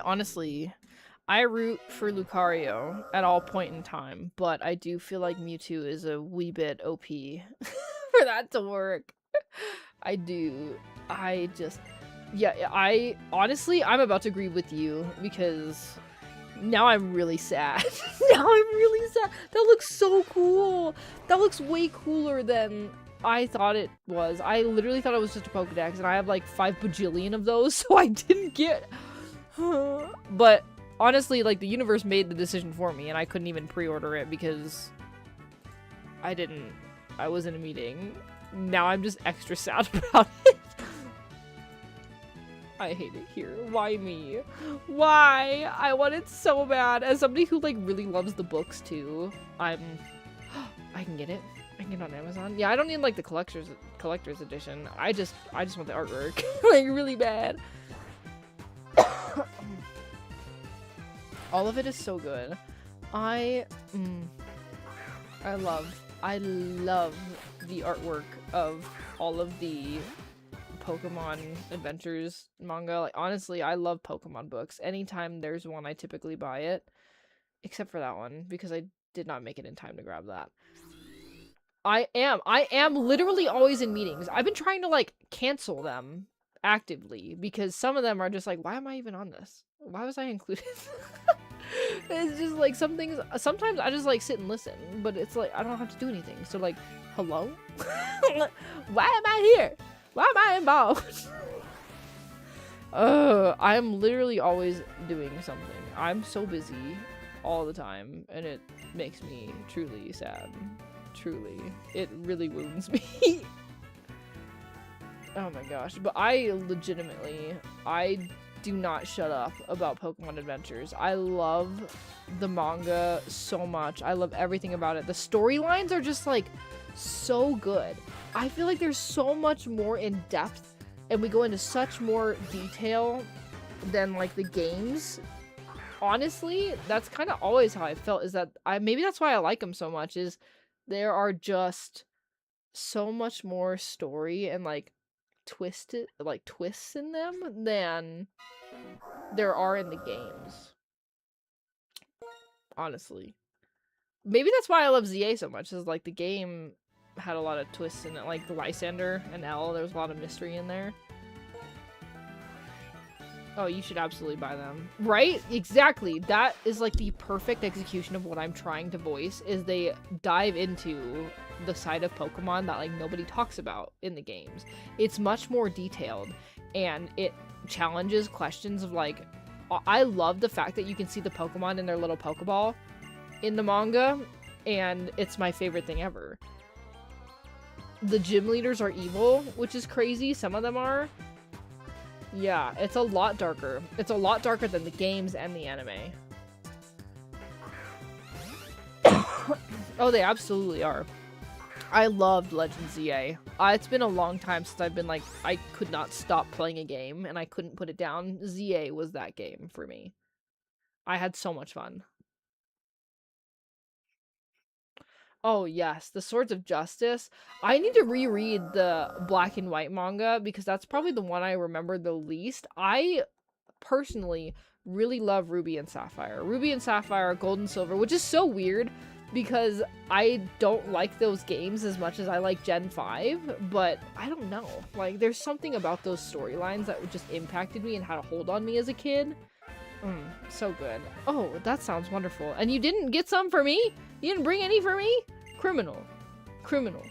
A: root for Lucario at all point in time, but I do feel like Mewtwo is a wee bit OP for that to work. I do. I'm about to agree with you, because now I'm really sad. Now I'm really sad. That looks so cool. That looks way cooler than I thought it was. I literally thought it was just a Pokedex, and I have like 5 bajillion of those, so I didn't get... But honestly, like, the universe made the decision for me, and I couldn't even pre-order it because I was in a meeting. Now I'm just extra sad about it. I hate it here. Why me? Why? I want it so bad. As somebody who, like, really loves the books, too, I can get it. I can get it on Amazon. Yeah, I don't need, like, the collector's edition. I just want the artwork. Like, really bad. All of it is so good. I love the artwork of all of the Pokemon Adventures manga. Like, honestly, I love Pokemon books. Anytime there's one, I typically buy it. Except for that one, because I did not make it in time to grab that. I am literally always in meetings. I've been trying to, like, cancel them actively, because some of them are just like, why am I even on this? Why was I included? It's just like sometimes I just like sit and listen, but it's like I don't have to do anything. So like, hello? Why am I here? Why am I involved? I'm literally always doing something. I'm so busy all the time, and it makes me truly sad. Truly. It really wounds me. Oh my gosh. But I do not shut up about Pokemon Adventures. I love the manga so much. I love everything about it. The storylines are just like so good. I feel like there's so much more in depth, and we go into such more detail than like the games. Honestly, that's kind of always how I felt, is that maybe that's why I like them so much, is there are just so much more story and like twists in them than there are in the games. Honestly. Maybe that's why I love ZA so much, is like the game had a lot of twists in it, like the Lysander and L, there was a lot of mystery in there. Oh, you should absolutely buy them. Right? Exactly. That is like the perfect execution of what I'm trying to voice, is they dive into the side of Pokemon that like nobody talks about in the games. It's much more detailed, and it challenges questions of like, I love the fact that you can see the Pokemon in their little Pokeball in the manga, and it's my favorite thing ever. The gym leaders are evil, which is crazy. Some of them are. Yeah, it's a lot darker. It's a lot darker than the games and the anime. Oh, they absolutely are. I loved Legend ZA. It's been a long time since I've been like, I could not stop playing a game and I couldn't put it down. ZA was that game for me. I had so much fun. Oh yes, the Swords of Justice. I need to reread the Black and White manga, because that's probably the one I remember the least. I personally really love Ruby and Sapphire. Ruby and Sapphire, Gold and Silver, which is so weird because I don't like those games as much as I like Gen 5, but I don't know. Like, there's something about those storylines that just impacted me and had a hold on me as a kid. So good. Oh, that sounds wonderful. And you didn't get some for me? You didn't bring any for me? Criminal. Criminal.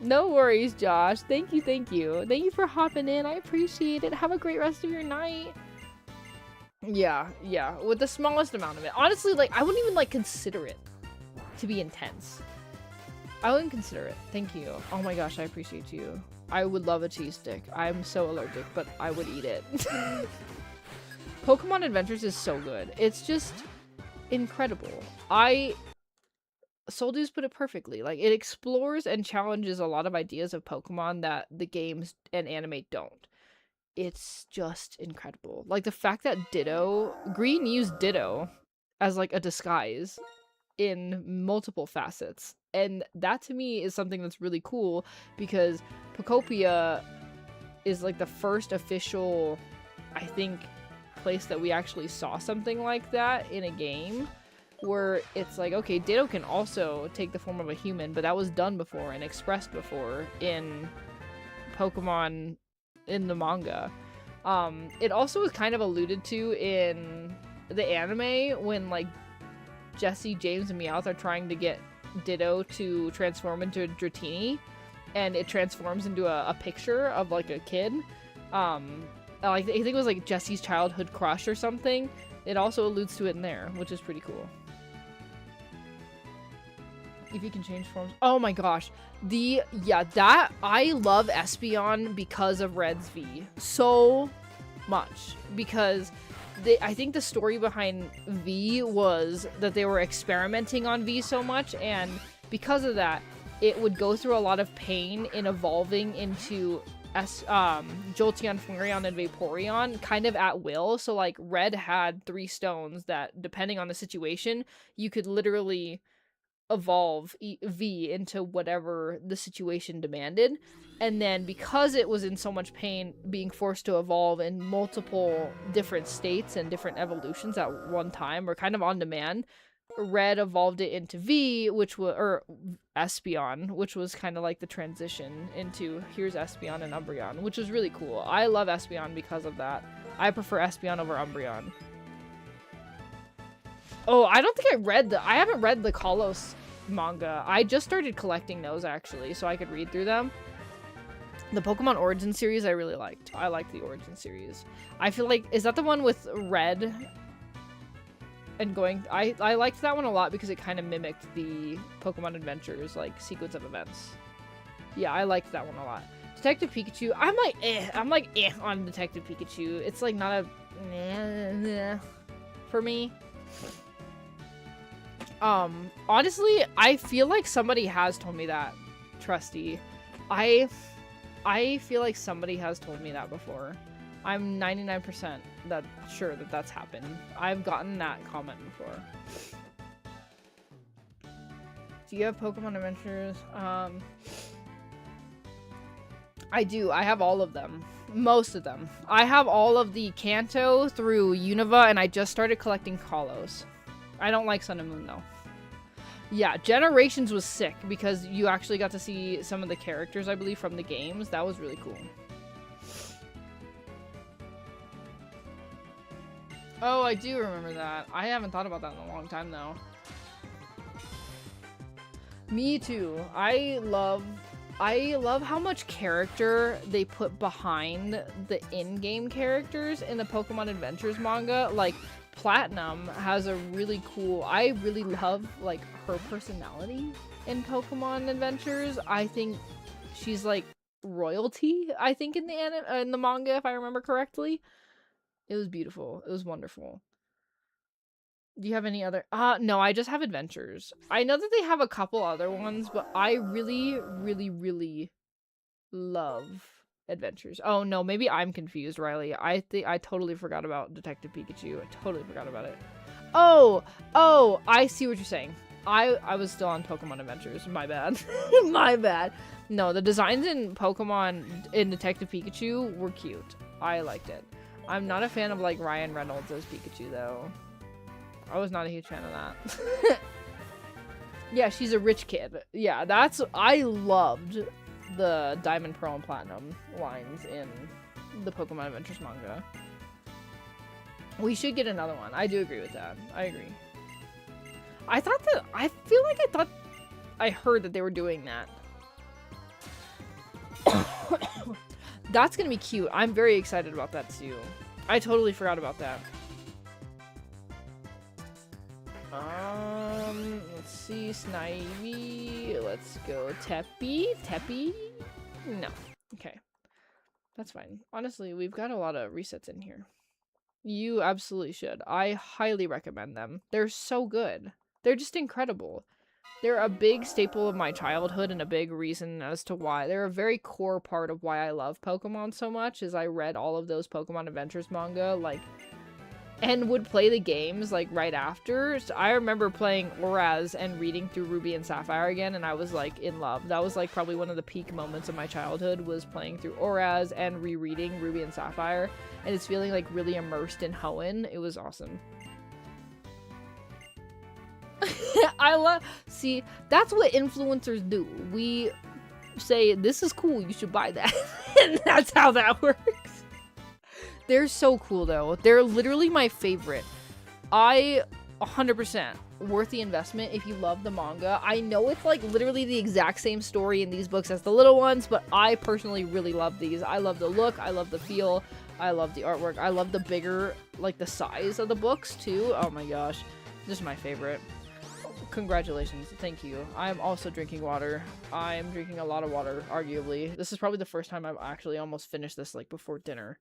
A: No worries, Josh. Thank you, thank you. Thank you for hopping in. I appreciate it. Have a great rest of your night. Yeah, with the smallest amount of it. Honestly, like, I wouldn't even, like, consider it to be intense. I wouldn't consider it. Thank you. Oh my gosh, I appreciate you. I would love a cheese stick. I'm so allergic, but I would eat it. Pokemon Adventures is so good. It's just incredible. Soldiers put it perfectly. Like, it explores and challenges a lot of ideas of Pokemon that the games and anime don't. It's just incredible. Like, the fact that Green used Ditto as, like, a disguise in multiple facets. And that, to me, is something that's really cool, because Pokopia is, like, the first official, I think, place that we actually saw something like that in a game, where it's like, okay, Ditto can also take the form of a human, but that was done before and expressed before in Pokemon in the manga. It also was kind of alluded to in the anime when, like, Jesse, James, and Meowth are trying to get Ditto to transform into a Dratini, and it transforms into a picture of, like, a kid. I think it was, like, Jesse's childhood crush or something. It also alludes to it in there, which is pretty cool. If you can change forms. Oh my gosh. I love Espeon because of Red's V so much. Because I think the story behind V was that they were experimenting on V so much, and because of that, it would go through a lot of pain in evolving into Jolteon, Flareon, and Vaporeon kind of at will. So, like, Red had 3 stones that, depending on the situation, you could literally evolve V into whatever the situation demanded. And then, because it was in so much pain being forced to evolve in multiple different states and different evolutions at one time, or kind of on demand, Red evolved it into V, or Espeon, which was kind of like the transition into here's Espeon and Umbreon, which was really cool. I love Espeon because of that. I prefer Espeon over Umbreon. Oh, I don't think I haven't read the Kalos manga. I just started collecting those, actually, so I could read through them. The Pokemon Origin series I really liked. I liked the Origin series. I feel like, is that the one with Red and going... I liked that one a lot because it kind of mimicked the Pokemon Adventures, like, sequence of events. Yeah, I liked that one a lot. Detective Pikachu, I'm like eh on Detective Pikachu. It's like not a for me. Honestly, I feel like somebody has told me that, Trusty. I feel like somebody has told me that before. I'm 99% sure that that's happened. I've gotten that comment before. Do you have Pokemon Adventures? I do. I have all of them. Most of them. I have all of the Kanto through Unova, and I just started collecting Kalos. I don't like Sun and Moon, though. Yeah, Generations was sick because you actually got to see some of the characters, I believe, from the games. That was really cool. Oh, I do remember that. I haven't thought about that in a long time, though. Me too. I love how much character they put behind the in-game characters in the Pokemon Adventures manga. Like, Platinum has a really cool... I really love, like, her personality in Pokemon Adventures. I think she's, like, royalty, I think, in the manga, if I remember correctly. It was beautiful. It was wonderful. Do you have any other... no, I just have Adventures. I know that they have a couple other ones, but I really, really, really love Adventures. Oh, no, maybe I'm confused, Riley. I think I totally forgot about Detective Pikachu. I totally forgot about it. Oh, I see what you're saying. I was still on Pokemon Adventures. My bad. My bad. No, the designs in Detective Pikachu were cute. I liked it. I'm not a fan of, like, Ryan Reynolds as Pikachu, though. I was not a huge fan of that. Yeah, she's a rich kid. Yeah, I loved the Diamond, Pearl, and Platinum lines in the Pokemon Adventures manga. We should get another one. I do agree with that. I agree. I feel like I heard that they were doing that. That's gonna be cute. I'm very excited about that too. I totally forgot about that. Let's see, Snivy. Let's go Tepig? No. Okay. That's fine. Honestly, we've got a lot of resets in here. You absolutely should. I highly recommend them. They're so good. They're just incredible. They're a big staple of my childhood and a big reason as to why. They're a very core part of why I love Pokemon so much, is I read all of those Pokemon Adventures manga, like, and would play the games, like, right after. So I remember playing Oraz and reading through Ruby and Sapphire again, and I was, like, in love. That was, like, probably one of the peak moments of my childhood, was playing through Oraz and rereading Ruby and Sapphire, and it's feeling, like, really immersed in Hoenn. It was awesome. See, that's what influencers do. We say, this is cool, you should buy that. And that's how that works. They're so cool, though. They're literally my favorite. 100% worth the investment if you love the manga. I know it's, like, literally the exact same story in these books as the little ones, but I personally really love these. I love the look, I love the feel, I love the artwork, I love the bigger, like, the size of the books, too. Oh my gosh. This is my favorite. Congratulations. Thank you. I'm also drinking water. I'm drinking a lot of water, arguably. This is probably the first time I've actually almost finished this, like, before dinner.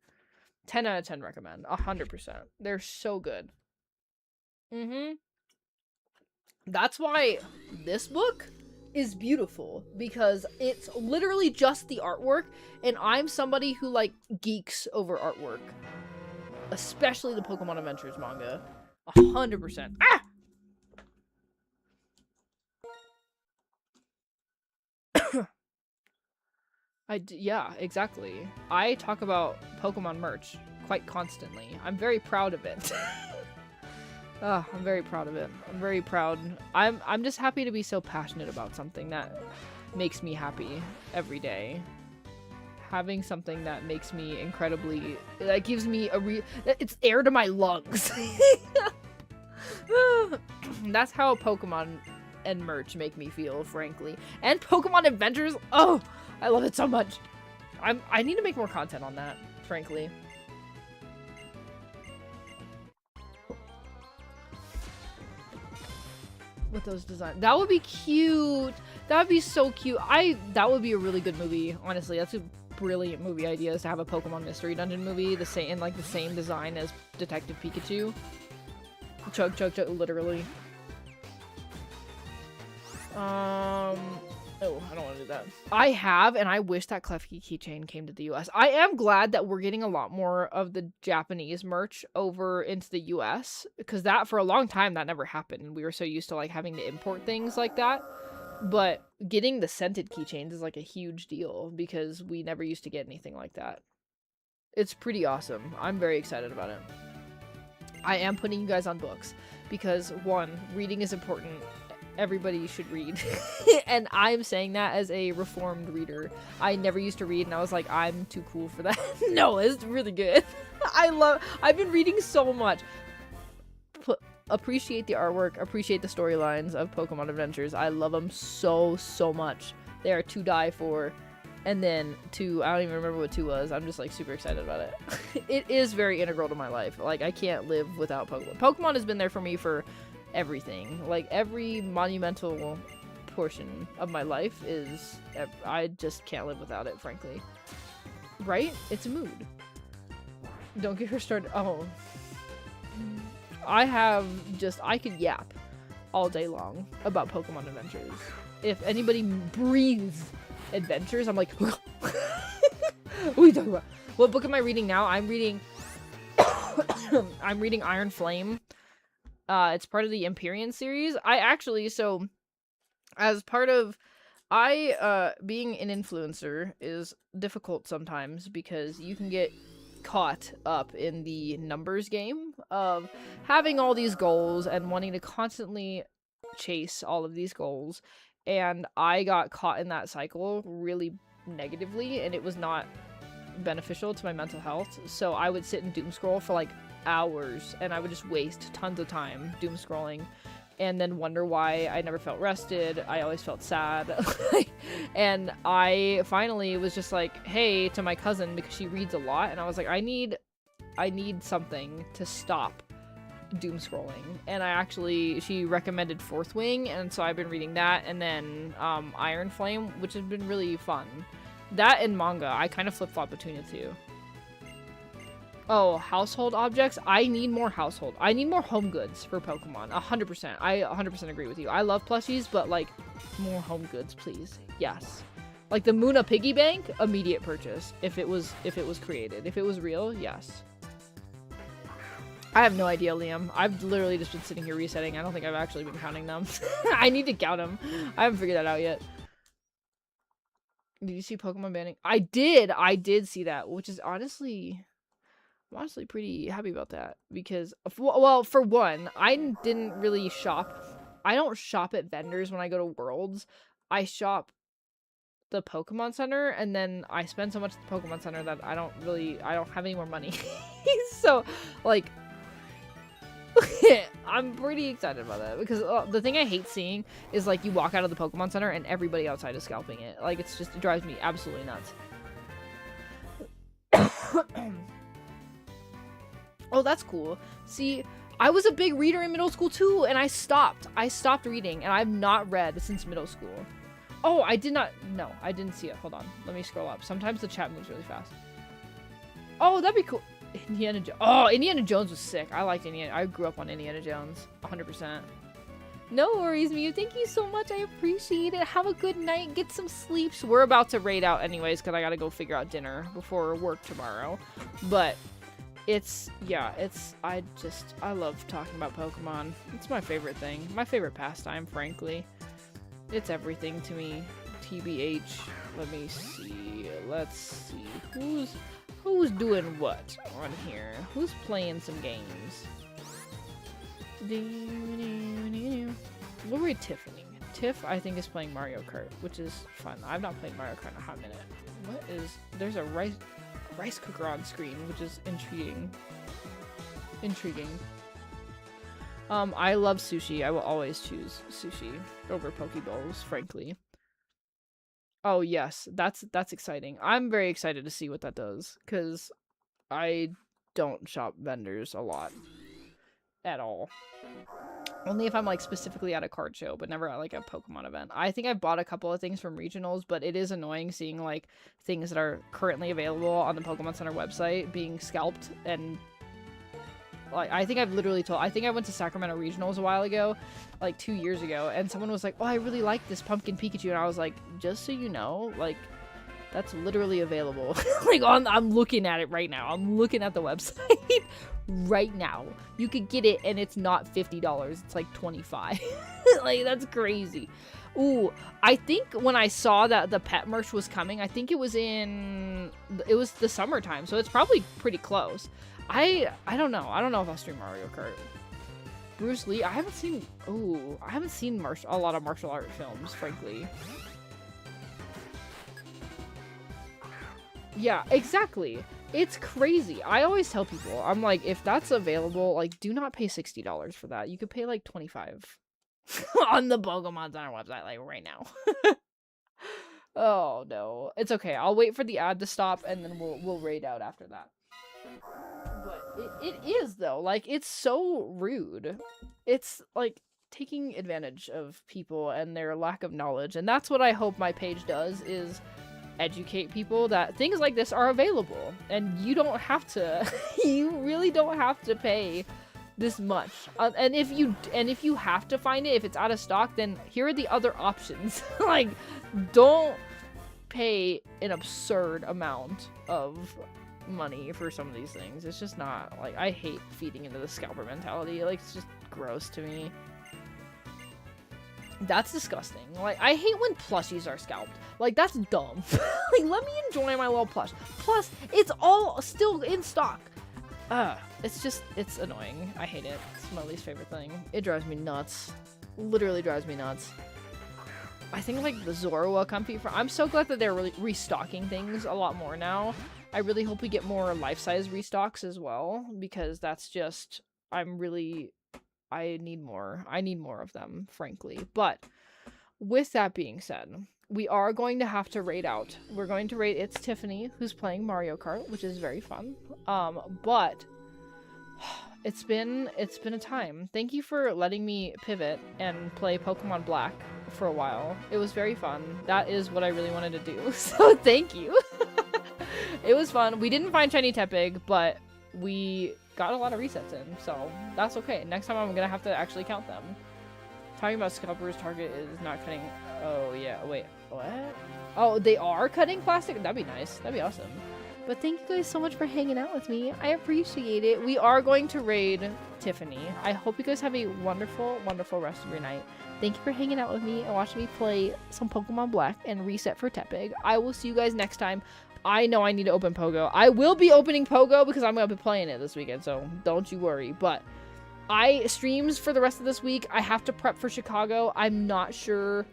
A: 10 out of 10 recommend. 100%. They're so good. That's why this book is beautiful, because it's literally just the artwork, and I'm somebody who, like, geeks over artwork. Especially the Pokemon Adventures manga. 100%. Ah! Yeah, exactly. I talk about Pokemon merch quite constantly. I'm very proud of it. I'm very proud of it. I'm very proud. I'm just happy to be so passionate about something that makes me happy every day. Having something that makes me incredibly, that gives me it's air to my lungs. That's how Pokemon and merch make me feel, frankly. And Pokemon Adventures, oh, I love it so much. I need to make more content on that, frankly. With those designs. That would be cute. That would be so cute. That would be a really good movie, honestly. That's a brilliant movie idea, is to have a Pokemon Mystery Dungeon movie, the same design as Detective Pikachu. Chug, chug, chug, literally. Oh, I don't want to do that. I have, and I wish that Klefki keychain came to the US. I am glad that we're getting a lot more of the Japanese merch over into the US, because that, for a long time, that never happened. We were so used to, like, having to import things like that. But getting the scented keychains is, like, a huge deal, because we never used to get anything like that. It's pretty awesome. I'm very excited about it. I am putting you guys on books, because, one, reading is important. Everybody should read. And I'm saying that as a reformed reader. I never used to read, and I was like, I'm too cool for that. No, it's really good. I've been reading so much. Appreciate the artwork, appreciate the storylines of Pokemon Adventures. I love them so, so much. They are to die for. And then 2, I don't even remember what 2 was. I'm just, like, super excited about it. It is very integral to my life. Like, I can't live without Pokemon. Pokemon has been there for me for everything. Like, every monumental portion of my life is, I just can't live without it, frankly. Right? It's a mood. Don't get her started. Oh. I could yap all day long about Pokemon Adventures. If anybody breathes adventures, I'm like, what are you talking about? What book am I reading now? I'm reading Iron Flame. It's part of the Empyrean series. As part of, being an influencer is difficult sometimes, because you can get caught up in the numbers game of having all these goals and wanting to constantly chase all of these goals. And I got caught in that cycle really negatively, and it was not beneficial to my mental health. So I would sit and doom scroll for like hours, and I would just waste tons of time doom scrolling and then wonder why I never felt rested. I always felt sad. And I finally was just like, hey, to my cousin, because she reads a lot, and I was like, I need something to stop doom scrolling. And she recommended Fourth Wing, and so I've been reading that, and then Iron Flame, which has been really fun. That and manga, I kind of flip-flop between the two. Oh, household objects? I need more home goods for Pokemon. 100%. I 100% agree with you. I love plushies, but like, more home goods, please. Yes. Like the Muna piggy bank, immediate purchase. If it was created. If it was real, yes. I have no idea, Liam. I've literally just been sitting here resetting. I don't think I've actually been counting them. I need to count them. I haven't figured that out yet. Did you see Pokemon banning? I did see that, which is honestly... I'm honestly pretty happy about that, because, well, for one, I didn't really shop. I don't shop at vendors when I go to Worlds. I shop the Pokemon Center, and then I spend so much at the Pokemon Center that I don't have any more money. So, like, I'm pretty excited about that, because the thing I hate seeing is, like, you walk out of the Pokemon Center and everybody outside is scalping it. Like, it drives me absolutely nuts. Oh, that's cool. See, I was a big reader in middle school too, and I stopped. I stopped reading, and I've not read since middle school. Oh, I didn't see it. Hold on. Let me scroll up. Sometimes the chat moves really fast. Oh, that'd be cool. Indiana Jones. Oh, Indiana Jones was sick. I liked Indiana. I grew up on Indiana Jones. 100%. No worries, Mew. Thank you so much. I appreciate it. Have a good night. Get some sleep. So we're about to raid out anyways, because I gotta go figure out dinner before work tomorrow. But... I love talking about Pokemon. It's my favorite thing. My favorite pastime, frankly. It's everything to me. TBH. Let me see. Let's see. Who's doing what on here? Who's playing some games? We'll read Tiffany. Tiff, I think, is playing Mario Kart, which is fun. I've not played Mario Kart in a hot minute. There's a rice cooker on screen, which is intriguing. I love sushi. I will always choose sushi over Pokeballs, frankly. Oh yes, that's exciting. I'm very excited to see what that does, because I don't shop vendors a lot at all. Only if I'm like specifically at a card show, but never at like a Pokemon event. I think I bought a couple of things from regionals, but it is annoying seeing like things that are currently available on the Pokemon Center website being scalped. And like, I think I went to Sacramento regionals a while ago, like 2 years ago, and someone was like, oh, I really like this pumpkin Pikachu, and I was like, just so you know, like, that's literally available. Like, I'm looking at it right now. I'm looking at the website right now. You could get it, and it's not $50. It's like $25. Like, that's crazy. Ooh, I think when I saw that the pet merch was coming, I think it was the summertime, so it's probably pretty close. I don't know. I don't know if I'll stream Mario Kart. Bruce Lee, I haven't seen a lot of martial art films, frankly. Yeah, exactly. It's crazy. I always tell people, I'm like, if that's available, like, do not pay $60 for that. You could pay like $25 on the Pokemon Center website, like, right now. Oh no, it's okay. I'll wait for the ad to stop, and then we'll raid out after that. But it is though, like, it's so rude. It's like taking advantage of people and their lack of knowledge, and that's what I hope my page does, is educate people that things like this are available, and you don't have to you really don't have to pay this much. And if you have to find it, if it's out of stock, then here are the other options. Like, don't pay an absurd amount of money for some of these things. It's just not, like, I hate feeding into the scalper mentality. Like, it's just gross to me. That's disgusting. Like, I hate when plushies are scalped. Like, that's dumb. Like, let me enjoy my little plush. Plus, it's all still in stock. It's annoying. I hate it. It's my least favorite thing. It drives me nuts. Literally drives me nuts. I think, like, the Zorua Comfy, I'm so glad that they're really restocking things a lot more now. I really hope we get more life-size restocks as well, because that's just, I need more. I need more of them, frankly. But with that being said, we are going to have to raid out. We're going to raid It's Tiffany, who's playing Mario Kart, which is very fun. But it's been a time. Thank you for letting me pivot and play Pokemon Black for a while. It was very fun. That is what I really wanted to do. So thank you. It was fun. We didn't find shiny Tepig, but we got a lot of resets in, so that's okay. Next time I'm gonna have to actually count them. Talking about scalpers, Target is not cutting. Oh yeah, wait, what? Oh, they are cutting plastic? That'd be nice. That'd be awesome. But thank you guys so much for hanging out with me. I appreciate it. We are going to raid Tiffany. I hope you guys have a wonderful, wonderful rest of your night. Thank you for hanging out with me and watching me play some Pokemon Black and reset for Tepig. I will see you guys next time. I know I need to open Pogo. I will be opening Pogo because I'm going to be playing it this weekend, so don't you worry. But streams for the rest of this week, I have to prep for Chicago. I'm not sure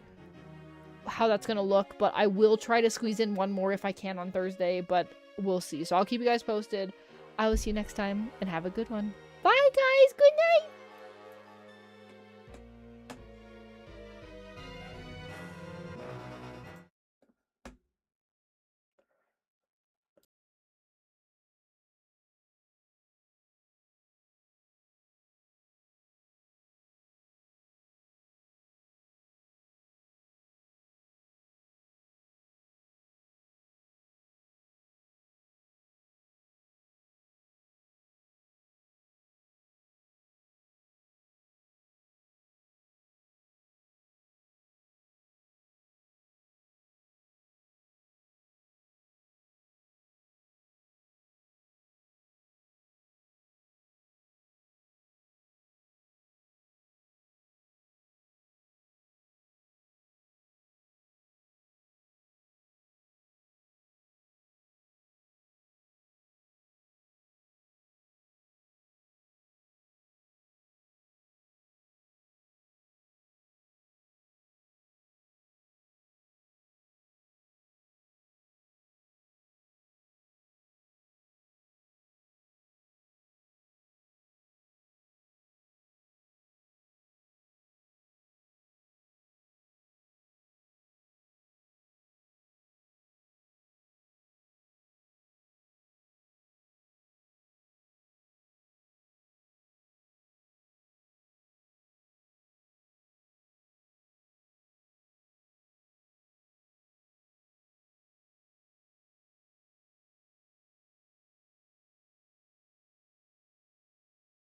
A: how that's going to look, but I will try to squeeze in one more if I can on Thursday, but we'll see. So I'll keep you guys posted. I will see you next time, and have a good one. Bye, guys. Good night.